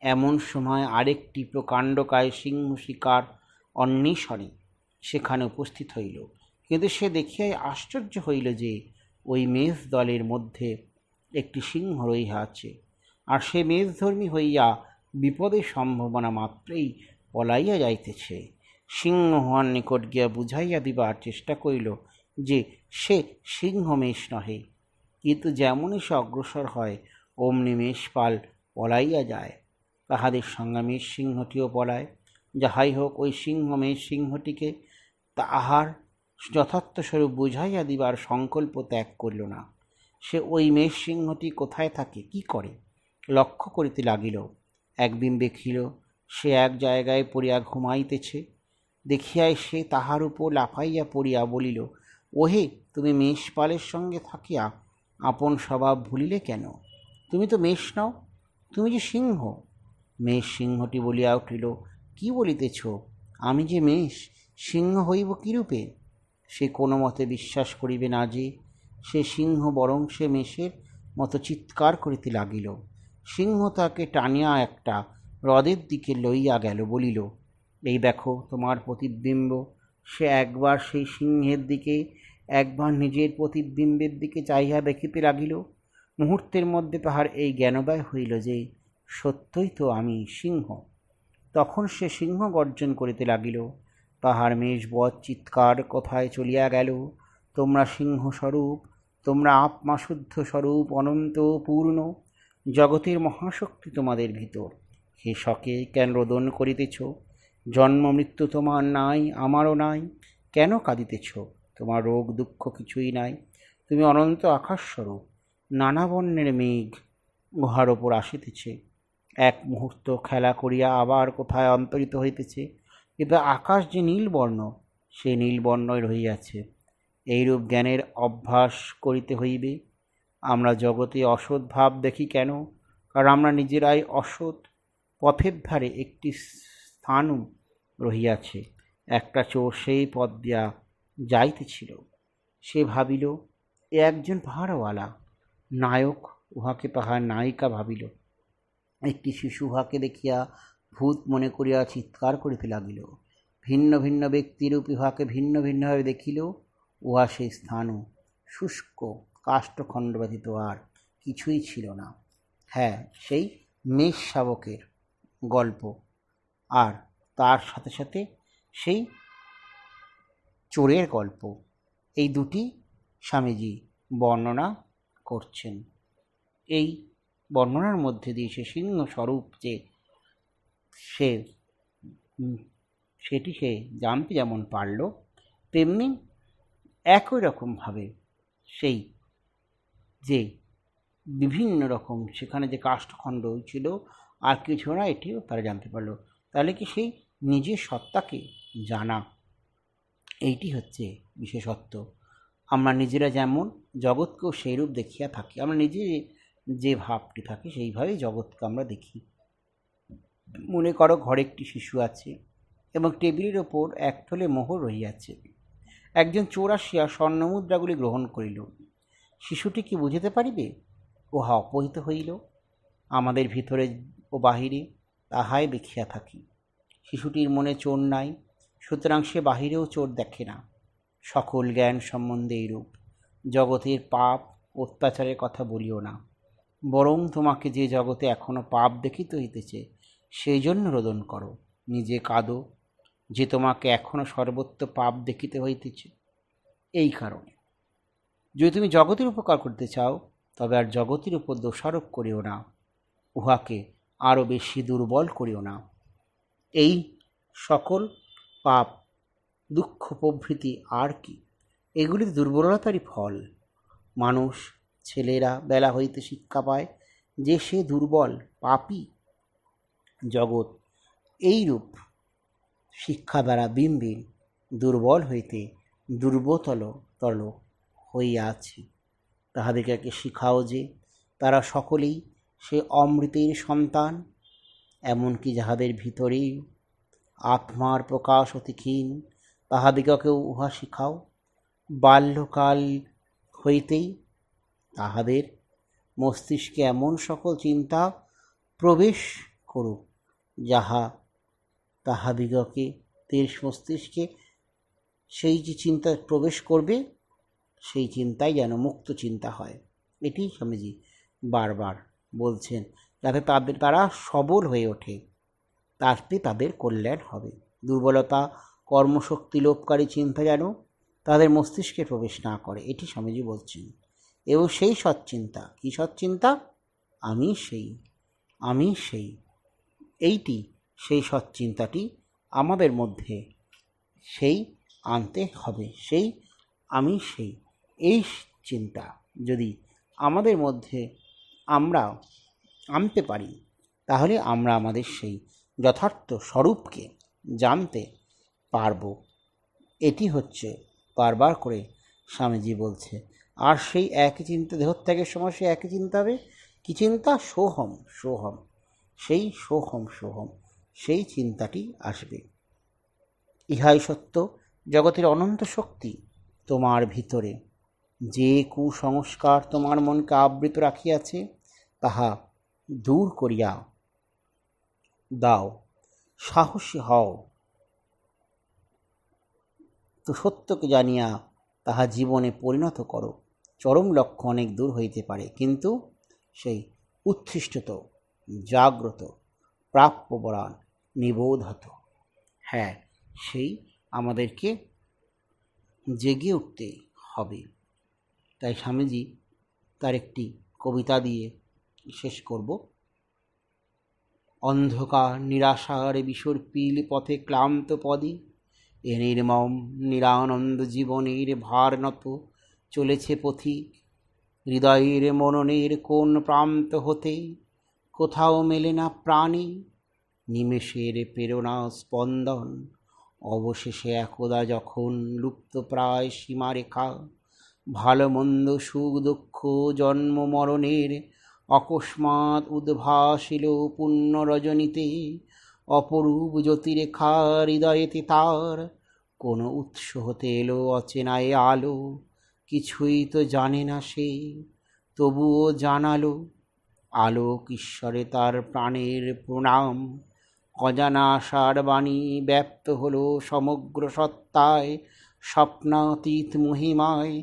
এমন সময় আরেকটি প্রকাণ্ডকায় সিংহ শিকার অন্বেষণে সেখানে উপস্থিত হইল। কিন্তু সে দেখিয়াই আশ্চর্য হইল যে ওই মেষ দলের মধ্যে একটি সিংহ রহিয়া আছে, আর সে মেষধর্মী হইয়া বিপদের সম্ভাবনা মাত্রেই পলাইয়া যাইতেছে। সিংহ হওয়ার নিকট গিয়া বুঝাইয়া দিবার চেষ্টা করিল যে সে সিংহ মেষ নহে, কিন্তু যেমনই সে অগ্রসর হয় অমনি মেষপাল পলাইয়া যায়। তাহাদের সঙ্গে মেষ সিংহটিও পলায়। যাহাই হোক, ওই সিংহ মেষ সিংহটিকে তাহার যথার্থ স্বরূপ বুঝাইয়া দিবার সংকল্প ত্যাগ করিল না। সে ওই মেষ সিংহটি কোথায় থাকে, কি করে, লক্ষ্য করিতে লাগিল। একদিন দেখিল সে এক জায়গায় পড়িয়া ঘুমাইতেছে। দেখিয়াই সে তাহার উপর লাফাইয়া পড়িয়া বলিল, ওহে, তুমি মেষপালের সঙ্গে থাকিয়া আপন স্বভাব ভুলিলে কেন? তুমি তো মেষ নও, তুমি যে সিংহ। মেষ সিংহটি বলিয়া উঠিল, কি বলিতেছ? আমি যে মেষ, সিংহ হইব কিরূপে? সে কোনো মতে বিশ্বাস করিবে না যে সে সিংহ, বরং সে মেষের মতো চিৎকার করিতে লাগিল। সিংহ তাকে টানিয়া একটা হ্রদের দিকে লইয়া গেল, বলিল, এই দেখো তোমার প্রতিবিম্ব। সে একবার সেই সিংহের দিকে, একবার নিজের প্রতিবিম্বের দিকে চাহিয়া দেখিতে লাগিল। মুহূর্তের মধ্যে তাহার এই জ্ঞানোদয় হইল যে সত্যই তো আমি সিংহ। তখন সে সিংহ গর্জন করিতে লাগিল। তাহার মেষবৎ চিৎকার কোথায় চলিয়া গেল। তোমরা সিংহস্বরূপ, তোমরা আত্মাশুদ্ধ স্বরূপ, অনন্ত পূর্ণ, জগতের মহাশক্তি তোমাদের ভিতর। হে শকে কেন রোদন করিতেছ? জন্ম মৃত্যু তোমার নাই, আমারও নাই। কেন কাঁদিতেছ? তোমার রোগ দুঃখ কিছুই নাই। তুমি অনন্ত আকাশস্বরূপ। নানা বর্ণের মেঘ উহার ওপর আসিতেছে, এক মুহূর্ত খেলা করিয়া আবার কোথায় অন্তরিত হইতেছে, কিন্তু আকাশ যে নীলবর্ণ, সে নীলবর্ণই রহিয়াছে। এইরূপ জ্ঞানের অভ্যাস করিতে হইবে। আমরা জগতে অসৎ ভাব দেখি কেন? কারণ আমরা নিজেরাই অসৎ। পথের ধারে একটি স্থানও রহিয়াছে। একটা চোর সেই পথ দিয়া যাইতেছিল। সে ভাবিল, এ একজন পাহাড়ওয়ালা। নায়ক উহাকে তাহার নায়িকা ভাবিল। একটি শিশু উহাকে দেখিয়া ভূত মনে করিয়া চিৎকার করিতে লাগিল। ভিন্ন ভিন্ন ব্যক্তিরূপে উহাকে ভিন্ন ভিন্নভাবে দেখিল। উহা সেই স্থানও শুষ্ক কাষ্ঠখণ্ড ব্যতীত আর কিছুই ছিল না। হ্যাঁ, সেই মেষ শাবকের গল্প, আর তার সাথে সাথে সেই চোরের গল্প, এই দুটি স্বামীজি বর্ণনা করছেন। এই বর্ণনার মধ্যে দিয়ে সে সিংহ স্বরূপ যে সেটি সে জানতে যেমন পারল, তেমনি একই রকমভাবে সেই যে বিভিন্ন রকম সেখানে যে কাষ্ঠখণ্ড ছিল আর কিছু না, এটিও তারা জানতে পারল। তাহলে কি সেই নিজের সত্তাকে জানা, এইটি হচ্ছে বিশেষত্ব। আমরা নিজেরা যেমন জগৎকেও সেইরূপ দেখিয়া থাকি। আমরা নিজে যে ভাবটি থাকে সেইভাবেই জগৎকে আমরা দেখি। মনে করো ঘরে একটি শিশু আছে এবং টেবিলের ওপর এক থলে মোহর রহিয়াছে। একজন চোর আসিয়া স্বর্ণমুদ্রাগুলি গ্রহণ করিল। শিশুটি কি বুঝিতে পারিবে উহা অপহৃত হইল? আমাদের ভিতরে ও বাহিরে তাহাই দেখিয়া থাকি। শিশুটির মনে চোর নাই, সুতরাং সে বাহিরেও চোর দেখে না। সকল জ্ঞান সম্বন্ধে এইরূপ। জগতের পাপ অত্যাচারের কথা বলিও না, বরং তোমাকে যে জগতে এখনো পাপ দেখিতে হইতেছে সেই জন্য রোদন করো। নিজে কাঁদো যে তোমাকে এখনো সর্বত্র পাপ দেখিতে হইতেছে। এই কারণে যদি তুমি জগতের উপকার করতে চাও, তবে আর জগতের উপর দোষারোপ করিও না, উহাকে আরও বেশি দুর্বল করিও না। এই সকল পাপ দুঃখ প্রভৃতি আর কি, এগুলি দুর্বলতারই ফল। মানুষ ছেলেরা বেলা হইতে শিক্ষা পায় যে সে দুর্বল, পাপী। জগৎ এইরূপ শিক্ষা দ্বারা বিম্বে দুর্বল হইতে দুর্বতল হইয়া আছে। তাহাদিগকে শিখাও যে তারা সকলেই সে অমৃতের সন্তান, এমনকি যাহাদের ভিতরেই আত্মার প্রকাশ অতি ক্ষীণ, তাহাদিগকেও উহা শিখাও। বাল্যকাল হইতেই তাহাদের মস্তিষ্কে এমন সকল চিন্তা প্রবেশ করুক, যাহা তাহাদিগকে মস্তিষ্কে সেই যে চিন্তা প্রবেশ করবে, সেই চিন্তাই যেন মুক্ত চিন্তা হয়। এটি স্বামীজি বারবার বলছেন, যাতে তারা সবল হয়ে ওঠে, তাতে তাদের কল্যাণ হবে। দুর্বলতা, কর্মশক্তি লোপকারী চিন্তা যেন তাদের মস্তিষ্কে প্রবেশ না করে, এটি স্বামীজি বলছেন। এবং সেই সৎচিন্তা, কী সৎচিন্তা? আমি সেই, এইটি সেই সৎচিন্তাটি আমাদের মধ্যে সেই আনতে হবে। সেই আমি সেই, এই চিন্তা যদি আমাদের মধ্যে আমরা আনতে পারি, তাহলে আমরা আমাদের সেই যথার্থ স্বরূপকে জানতে পারব। এটি হচ্ছে বারবার করে স্বামীজি বলছে। আর সেই একই চিন্তা, দেহত্যাগের সময় সেই একই চিন্তা হবে, কি চিন্তা? সোহম, সোহম, সেই সোহম সোহম, সেই চিন্তাটি আসবে। ইহাই সত্য জগতের অনন্ত শক্তি তোমার ভিতরে। যে কুসংস্কার তোমার মনকে আবৃত রাখিয়াছে, তাহা দূর করিয়া দাও, সাহসী হও, তো সত্যকে জানিয়া তাহা জীবনে পরিণত করো। চরম লক্ষ্য অনেক দূর হইতে পারে, কিন্তু সেই উচ্ছিষ্টত, জাগ্রত, প্রাপ্যবরান, নিবোধত, হ্যাঁ, সেই আমাদেরকে জেগে উঠতে হবে। তাই স্বামীজি তার একটি কবিতা দিয়ে শেষ করব। অন্ধকার নিরাশার বিসর্পিল পথে ক্লান্ত পদে এ নির্মম নিরানন্দ জীবনের ভার নত চলেছে পথিক। হৃদয়ের মননের কোন প্রান্ত হতে কোথাও মেলে না প্রাণে নিমেষের প্রেরণা স্পন্দন। অবশেষে একদা যখন লুপ্ত প্রায় সীমারেখা, ভালো মন্দ সুখ দুঃখ জন্ম মরণের অকস্মাৎ উদ্ভাসিল পূর্ণ রজনীতে, অপরূপ জ্যোতিরেখা হৃদয়েতে তার কোন উৎস হতে এলো অচেনায় আলো। কিছুই তো জানে না সে, তবুও জানালো আলোক ঈশ্বরে তার প্রাণের প্রণাম। অজানা আশার বাণী ব্যপ্ত হলো সমগ্র সত্তায়, স্বপ্নাতীত মহিমায়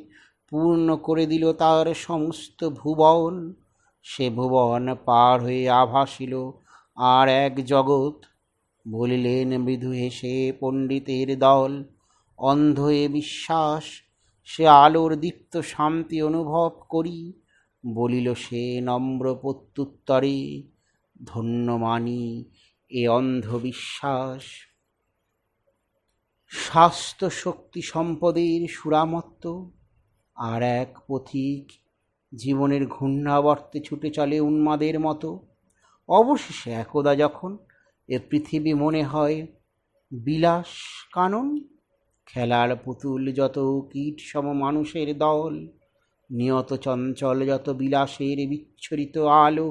পূর্ণ করে দিল তার সমস্ত ভুবন। সে ভুবন পার হয়ে আভাসিল আর এক জগৎ। বলিলেন মৃদু হেসে পণ্ডিতের দল, অন্ধ এ বিশ্বাস সে আলোর দীপ্ত শান্তি অনুভব করি। বলিল সে নম্র প্রত্যুত্তরে, ধন্য মানি এ অন্ধবিশ্বাস। স্বাস্থ্য শক্তি সম্পদের সুরামত্ত আর এক পথিক জীবনের ঘূর্ণাবর্তে ছুটে চলে উন্মাদের মতো। অবশেষে একদা যখন এ পৃথিবী মনে হয় বিলাস কানন, খেলার পুতুল যত কীট সম মানুষের দল, নিয়ত চঞ্চল যত বিলাসের বিচ্ছরিত আলো,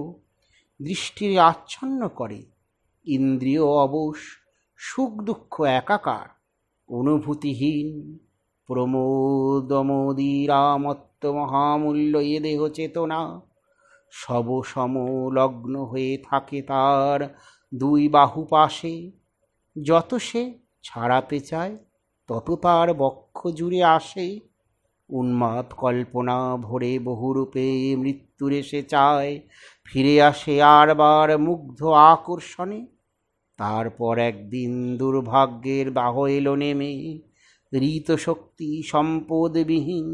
দৃষ্টির আচ্ছন্ন করে ইন্দ্রিয় অবশ, সুখ দুঃখ একাকার, অনুভূতিহীন, প্রমোদমদিরামত্ত মহামূল্য এ দেহ চেতনা। সব সমলগ্ন হয়ে থাকে তার দুই বাহু পাশে, যত সে ছাড়াতে চায় তত তার বক্ষ জুড়ে আসে। উন্মাদ কল্পনা ভরে বহুরূপে মৃত্যুরে সে চায়, ফিরে আসে আরবার মুগ্ধ আকর্ষণে। তারপর একদিন দুর্ভাগ্যের বাহ এলো নেমে, ঋত শক্তি সম্পদবিহীন,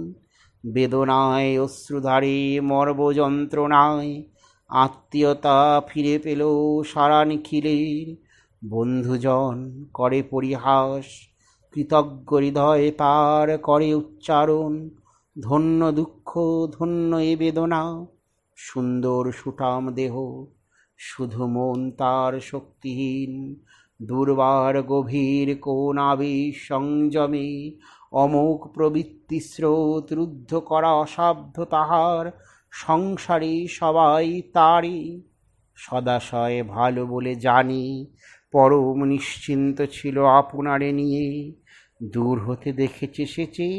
বেদনায় অশ্রুধারে মর্ব যন্ত্রণায় আত্মীয়তা ফিরে পেল সারা নিখিলের। বন্ধুজন করে পরিহাস, কৃতজ্ঞ হৃদয় তার করে উচ্চারণ, ধন্য দুঃখ ধন্য এ বেদনা। সুন্দর সুঠাম দেহ, শুধু মন তার শক্তিহীন, দুর্বার গভীর কোন আবেশ সংযমে অমোঘ প্রবৃত্তি স্রোত রুদ্ধ করা অসাধ্য তাহার। সংসারে সবাই তারই সদাশয় ভালো বলে জানি, পরম নিশ্চিন্ত ছিল আপনারে নিয়ে। দূর হতে দেখেছে সেচে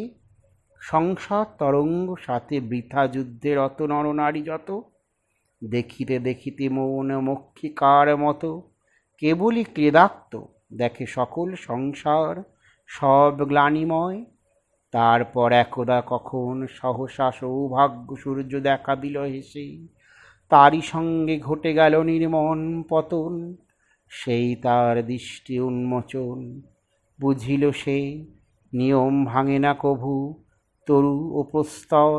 সংসার তরঙ্গ, সাথে বৃথা যুদ্ধের অত নরনারী যত। দেখিতে দেখিতে মন মক্ষিকার মতো, কেবলই ক্লেদাক্ত দেখে সকল সংসার সব গ্লানিময়। তারপর একদা কখন সহসা সৌভাগ্য সূর্য দেখা দিল হেসে, তারই সঙ্গে ঘটে গেল নির্মম পতন। সেই তার দৃষ্টি উন্মোচন, বুঝিল সে নিয়ম ভাঙে না কভু তরু ও প্রস্তর,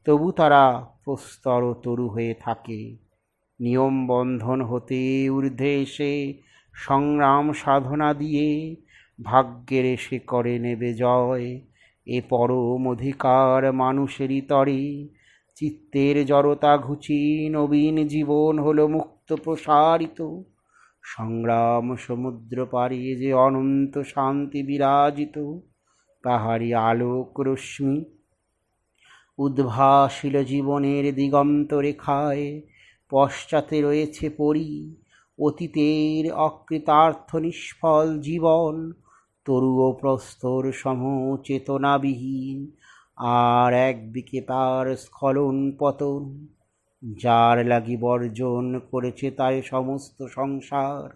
তবু তারা প্রস্তর ও তরু হয়ে থাকে। নিয়ম বন্ধন হতে ঊর্ধ্বে এসে সংগ্রাম সাধনা দিয়ে ভাগ্যের এসে করে নেবে জয়। এ পরম অধিকার মানুষেরই তরে, চিত্তের জড়তা ঘুচি নবীন জীবন হলো মুক্ত প্রসারিত। সংগ্রাম সমুদ্র পারে যে অনন্ত শান্তি বিরাজিত, তাহারই আলোক রশ্মি উদ্ভাসিল জীবনের দিগন্ত রেখায়, পশ্চাতে রয়েছে পরি অতীতের অকৃতার্থ নিষ্ফল জীবন, তরু ও প্রস্তর সম চেতনাবিহীন, আর একদিকে তার স্খলন পতন, যার লাগি বর্জন করেছে তার সমস্ত সংসার,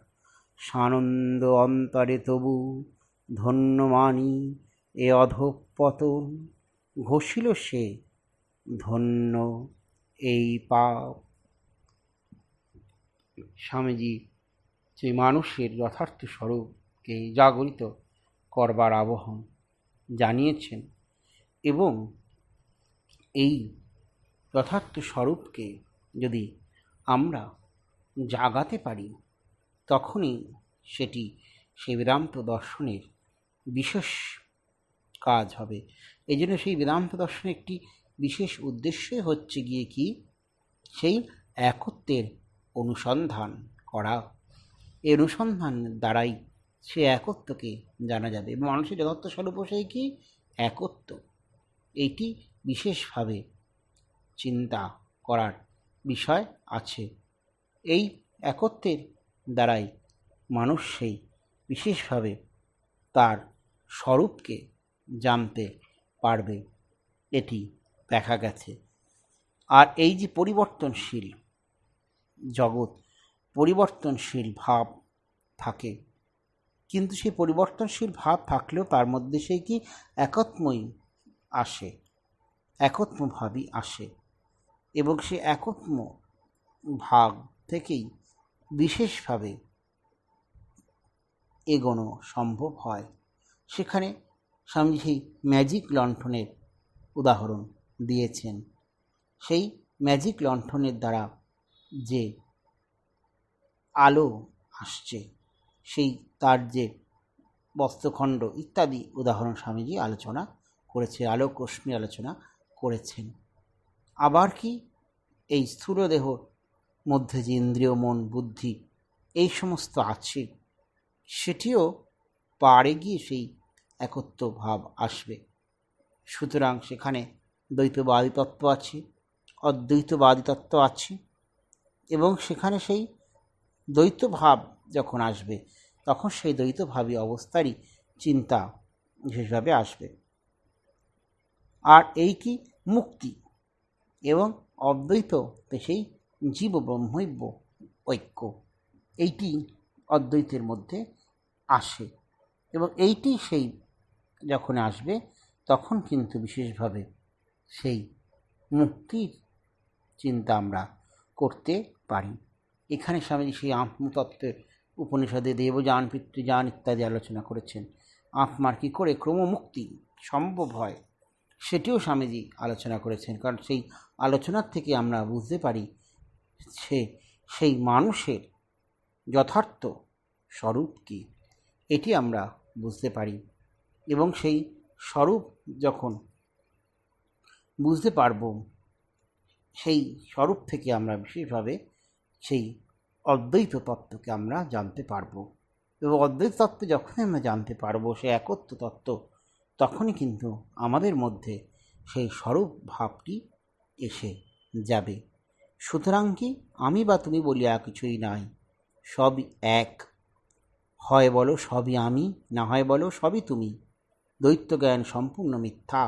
সানন্দ অন্তরে তবু ধন্য মানি এ অধঃপতন, ঘষিল সে ধন্য এই পাপ। স্বামীজি যে মানুষের যথার্থ স্বরূপকে জাগরিত করবার আহ্বান জানিয়েছেন এবং এই যথার্থ স্বরূপকে যদি আমরা জাগাতে পারি তখনই সেটি সেই বেদান্ত দর্শনের বিশেষ কাজ হবে। এই জন্য সেই বেদান্ত দর্শনের একটি বিশেষ উদ্দেশ্যই হচ্ছে গিয়ে কি, সেই একত্বের অনুসন্ধান করা। এই অনুসন্ধান দ্বারাই সে একত্বকে জানা যাবে এবং মানুষের যথার্থ স্বরূপ সেই কি একত্ব। এইটি বিশেষভাবে চিন্তা করার বিষয় আছে। এই একত্বের দ্বারাই মানুষ সেই বিশেষভাবে তার স্বরূপকে জানতে পারবে, এটি দেখা গেছে। আর এই যে পরিবর্তনশীল জগৎ, পরিবর্তনশীল ভাব থাকে, কিন্তু সেই পরিবর্তনশীল ভাব থাকলেও তার মধ্যে সেই কি একত্বই আসে, একত্বভাবই আসে এবং সে একত্ব ভাব থেকেই বিশেষভাবে এগোনো সম্ভব হয়। সেখানে স্বামীজি সেই ম্যাজিক লণ্ঠনের উদাহরণ দিয়েছেন। সেই ম্যাজিক লণ্ঠনের দ্বারা যে আলো আসছে, সেই তার যে বস্ত্রখণ্ড ইত্যাদি উদাহরণ স্বামীজি আলোচনা করেছে, আলোক রশ্মি আলোচনা করেছেন। আবার কি এই স্থূলদেহ মধ্যে যে ইন্দ্রিয়, মন, বুদ্ধি এই সমস্ত আছে, সেটিও পারে গিয়ে সেই একত্ব ভাব আসবে। সুতরাং সেখানে দ্বৈতবাদী তত্ত্ব আছে, অদ্বৈতবাদী তত্ত্ব আছে এবং সেখানে সেই দ্বৈত ভাব যখন আসবে তখন সেই দ্বৈতভাবী অবস্থারই চিন্তা বিশেষভাবে আসবে। আর এই কি মুক্তি এবং অদ্বৈততে সেই জীব ব্রহ্মৈক্য ঐক্য, এইটি অদ্বৈতের মধ্যে আসে এবং এইটি সেই যখন আসবে তখন কিন্তু বিশেষভাবে সেই মুক্তির চিন্তা আমরা করতে পারি। এখানে স্বামীজি সেই আত্মতত্ত্বের উপনিষদে দেবযান, পিতৃযান ইত্যাদি আলোচনা করেছেন। আত্মার কী করে ক্রমমুক্তি সম্ভব হয় সেটিও স্বামীজি আলোচনা করেছেন, কারণ সেই আলোচনার থেকে আমরা বুঝতে পারি সেই মানুষের যথার্থ স্বরূপ কী, এটি আমরা বুঝতে পারি এবং সেই স্বরূপ যখন বুঝতে পারব, সেই স্বরূপ থেকে আমরা বিশেষভাবে সেই অদ্বৈত তত্ত্বকে আমরা জানতে পারব এবং অদ্বৈত তত্ত্ব যখনই আমরা জানতে পারব, সেই একত্ব তত্ত্ব, তখনই কিন্তু আমাদের মধ্যে সেই স্বরূপ ভাবটি এসে যাবে। সুতরাং কি আমি বা তুমি বলিয়া কিছুই নাই, সবই এক, হয় বলো সবই আমি, না হয় বলো সবই তুমি। দ্বৈত জ্ঞান সম্পূর্ণ মিথ্যা,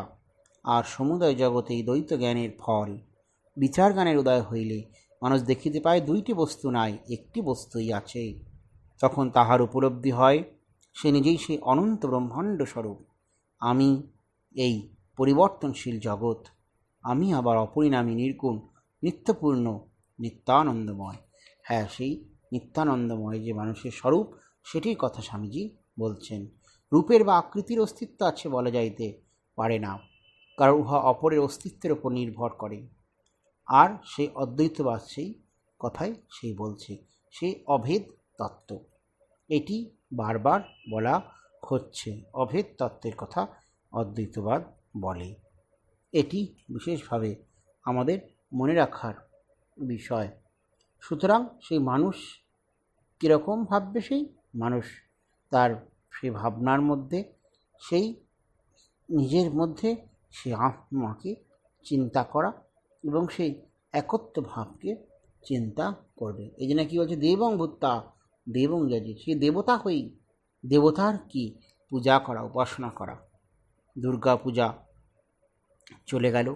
আর সমুদয় জগতে এই দ্বৈত জ্ঞানের ফল। বিচার জ্ঞানের উদয় হইলে মানুষ দেখিতে পায় দুইটি বস্তু নাই, একটি বস্তুই আছে। তখন তাহার উপলব্ধি হয় সে নিজেই সেই অনন্ত ব্রহ্মাণ্ড স্বরূপ। আমি এই পরিবর্তনশীল জগৎ, আমি আবার অপরিণামী, নির্গুণ, নিত্যপূর্ণ, নিত্যানন্দময়। হ্যাঁ, সেই নিত্যানন্দময় যে মানুষের স্বরূপ, সেটির কথা স্বামীজি বলছেন। রূপের বা আকৃতির অস্তিত্ব আছে বলা যাইতে পারে না, কারণ উহা অপরের অস্তিত্বের ওপর নির্ভর করে। আর সেই অদ্বৈতবাদ সেই কথাই সেই বলছে, সেই অভেদ তত্ত্ব, এটি বারবার বলা হচ্ছে। অভেদ তত্ত্বের কথা অদ্বৈতবাদ বলে। এটি বিশেষভাবে আমাদের মনে রাখার বিষয়। সুতরাং সেই মানুষ কীরকম ভাববে, সেই মানুষ তার সেই ভাবনার মধ্যে সেই নিজের মধ্যে সে আত্মাকে চিন্তা করা এবং সেই একত্ব ভাবকে চিন্তা করবে। এই জন্য কী বলছে, দেবং ভূত্বা দেবং যজে, সে দেবতা হয়েই দেবতার কি পূজা করা, উপাসনা করা। দুর্গা পূজা চলে গেল,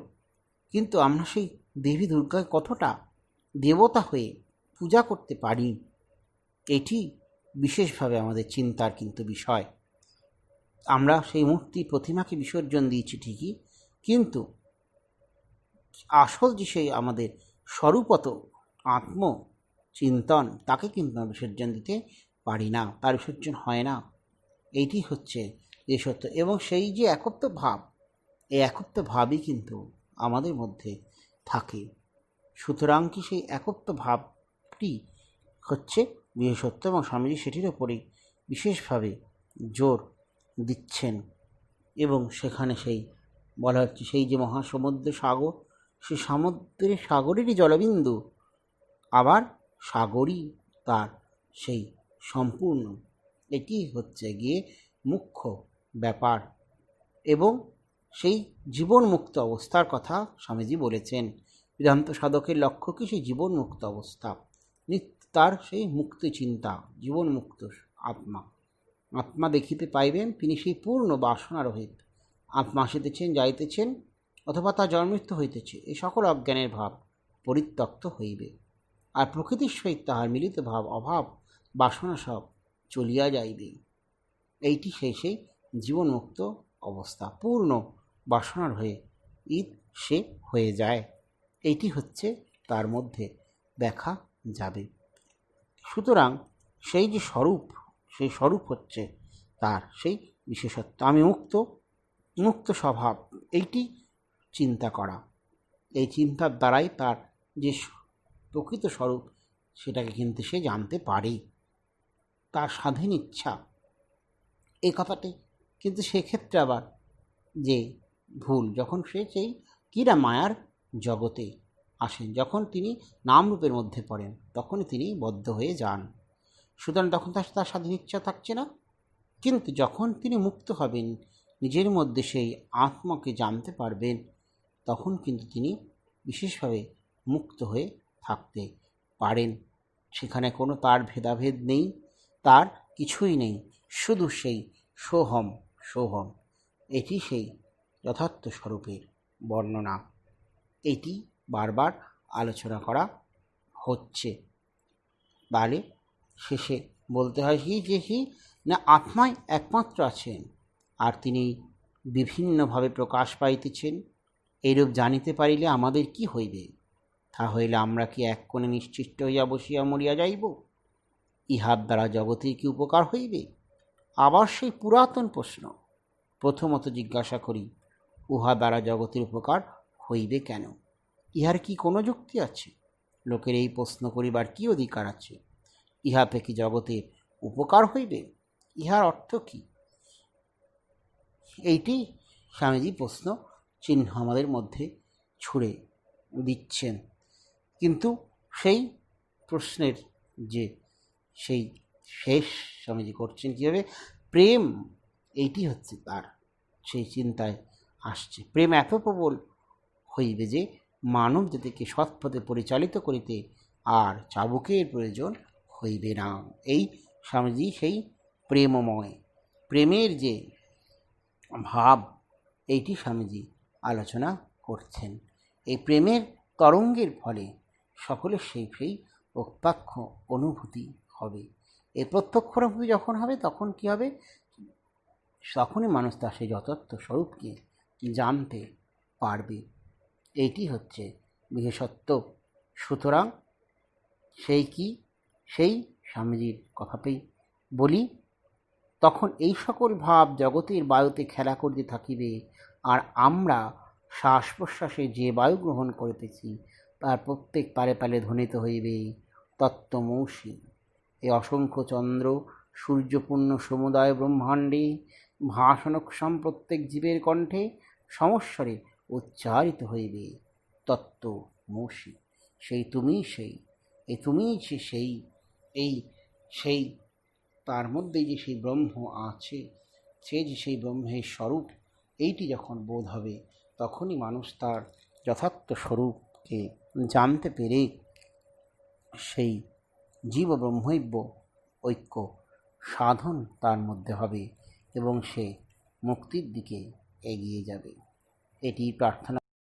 কিন্তু আমরা সেই দেবী দুর্গাকে কতটা দেবতা হয়ে পূজা করতে পারি, এটি বিশেষভাবে আমাদের চিন্তার কিন্তু বিষয়। আমরা সেই মূর্তি প্রতিমাকে বিসর্জন দিয়েছি ঠিকই, কিন্তু আসল যে সেই আমাদের স্বরূপত আত্মচিন্তন, তাকে কিন্তু আমরা বিসর্জন দিতে পারি না, তার বিসর্জন হয় না। এইটি হচ্ছে যে সত্য। এবং সেই যে একত্ব ভাব, এই একত্ব ভাবই কিন্তু আমাদের মধ্যে থাকে। সুতরাং কি সেই একত্ব ভাবটি হচ্ছে বিশেষত্ব, এবং স্বামীজি সেটির ওপরেই বিশেষভাবে জোর দিচ্ছেন। এবং সেখানে সেই বলা হচ্ছে, সেই যে মহাসমুদ্র সাগর, সেই সমুদ্রের সাগরেরই জলবিন্দু আবার সাগরই তার সেই সম্পূর্ণ, এটি হচ্ছে গিয়ে মুখ্য ব্যাপার। এবং সেই জীবনমুক্ত অবস্থার কথা স্বামীজি বলেছেন। বেদান্ত সাধকের লক্ষ্য কি সেই জীবনমুক্ত অবস্থা, তার সেই মুক্ত চিন্তা, জীবনমুক্ত আত্মা। আত্মা দেখিতে পাইবেন, তিনি সেই পূর্ণ বাসনা রহিত। আত্মা আসিতেছেন, যাইতেছেন, অথবা তা জন্মৃত্যু হইতেছে, এই সকল অজ্ঞানের ভাব পরিত্যক্ত হইবে, আর প্রকৃতির সহিত তাহার মিলিত ভাব অভাব বাসনা সব চলিয়া যাইবে। এইটি সেই জীবনমুক্ত অবস্থা, পূর্ণ বাসনার হয়ে সে হয়ে যায়। এইটি হচ্ছে তার মধ্যে দেখা যাবে। সুতরাং সেই যে স্বরূপ, সেই স্বরূপ হচ্ছে তার সেই বিশেষত্ব। আমি মুক্ত স্বভাব, এইটি চিন্তা করা। এই চিন্তার দ্বারাই তার যে প্রকৃত স্বরূপ, সেটাকে কিন্তু সে জানতে পারে। তার স্বাধীন ইচ্ছা, এই কথাটি কিন্তু সেক্ষেত্রে আবার যে ভুল, যখন সে সেই ক্রীড়া মায়ার জগতে আসেন, যখন তিনি নামরূপের মধ্যে পড়েন, তখনই তিনি বদ্ধ হয়ে যান। সুতরাং তখন তার স্বাধীন ইচ্ছা থাকছে না। কিন্তু যখন তিনি মুক্ত হবেন, নিজের মধ্যে সেই আত্মাকে জানতে পারবেন, তখন কিন্তু তিনি বিশেষভাবে মুক্ত হয়ে থাকতে পারেন। সেখানে কোনো তার ভেদাভেদ নেই, তার কিছুই নেই, শুধু সেই সোহম সোহম, এটি সেই যথার্থ স্বরূপের বর্ণনা। এটি বারবার আলোচনা করা হচ্ছে। তাহলে শেষে বলতে হয় কি না, আত্মাই একমাত্র আছেন, আর তিনি বিভিন্নভাবে প্রকাশ পাইতেছেন। এইরূপ জানিতে পারিলে আমাদের কি হইবে? তা হইলে আমরা কি এক কোণে নিশ্চিষ্ট হইয়া বসিয়া মরিয়া যাইব? ইহার দ্বারা জগতের কি উপকার হইবে? আবার সেই পুরাতন প্রশ্ন প্রথমত জিজ্ঞাসা করি, উহা দ্বারা জগতের উপকার হইবে কেন? ইহার কি কোনো যুক্তি আছে? লোকের এই প্রশ্ন করিবার কি অধিকার আছে? ইহাতে কি জগতের উপকার হইবে? ইহার অর্থ কি? এইটি স্বামীজি প্রশ্ন চিহ্ন আমাদের মধ্যে ছুড়ে দিচ্ছেন। কিন্তু সেই প্রশ্নের যে সেই শেষ স্বামীজি করছেন কীভাবে, প্রেম, এইটি হচ্ছে তার সেই চিন্তায় আসছে। প্রেম এত প্রবল হইবে যে মানব জাতিকে সৎপথে পরিচালিত করিতে আর চাবুকের প্রয়োজন হইবে না। এই স্বামীজি সেই প্রেমময়, প্রেমের যে ভাব, এইটি স্বামীজি আলোচনা করছেন। এই প্রেমের তরঙ্গের ফলে সকলের সেই প্রত্যক্ষ অনুভূতি হবে। এই প্রত্যক্ষ অনুভূতি যখন হবে, তখন কি হবে? তখনই মানুষ তার সেই যথার্থ স্বরূপকে জানতে পারবে। এইটি হচ্ছে বিশেষত্ব। সুতরাং সেই স্বামীজির কথাতেই বলি, তখন এই সকল ভাব জগতের বায়ুতে খেলা করিতে থাকিবে, আর আমরা শ্বাস প্রশ্বাসে যে বায়ু গ্রহণ করিতেছি, তার প্রত্যেক পালে পালে ধ্বনিত হইবে তত্ত্বমসি। এই অসংখ্য চন্দ্র সূর্যপূর্ণ সমুদয় ব্রহ্মাণ্ডে ভাষণক্ষম প্রত্যেক জীবের কণ্ঠে সমস্বরে উচ্চারিত হইবে তত্ত্বমসি। সেই তুমি, এই তুমি সেই তার মধ্যে যে সেই ব্রহ্ম আছে, সে যে সেই ব্রহ্মের স্বরূপ, এইটি যখন বোধ হবে, তখনই মানুষ তার যথার্থ স্বরূপকে জানতে পেরে সেই জীব ও ব্রহ্মৈক্য ঐক্য সাধন তার মধ্যে হবে এবং সে মুক্তির দিকে এগিয়ে যাবে। এটি প্রার্থনা।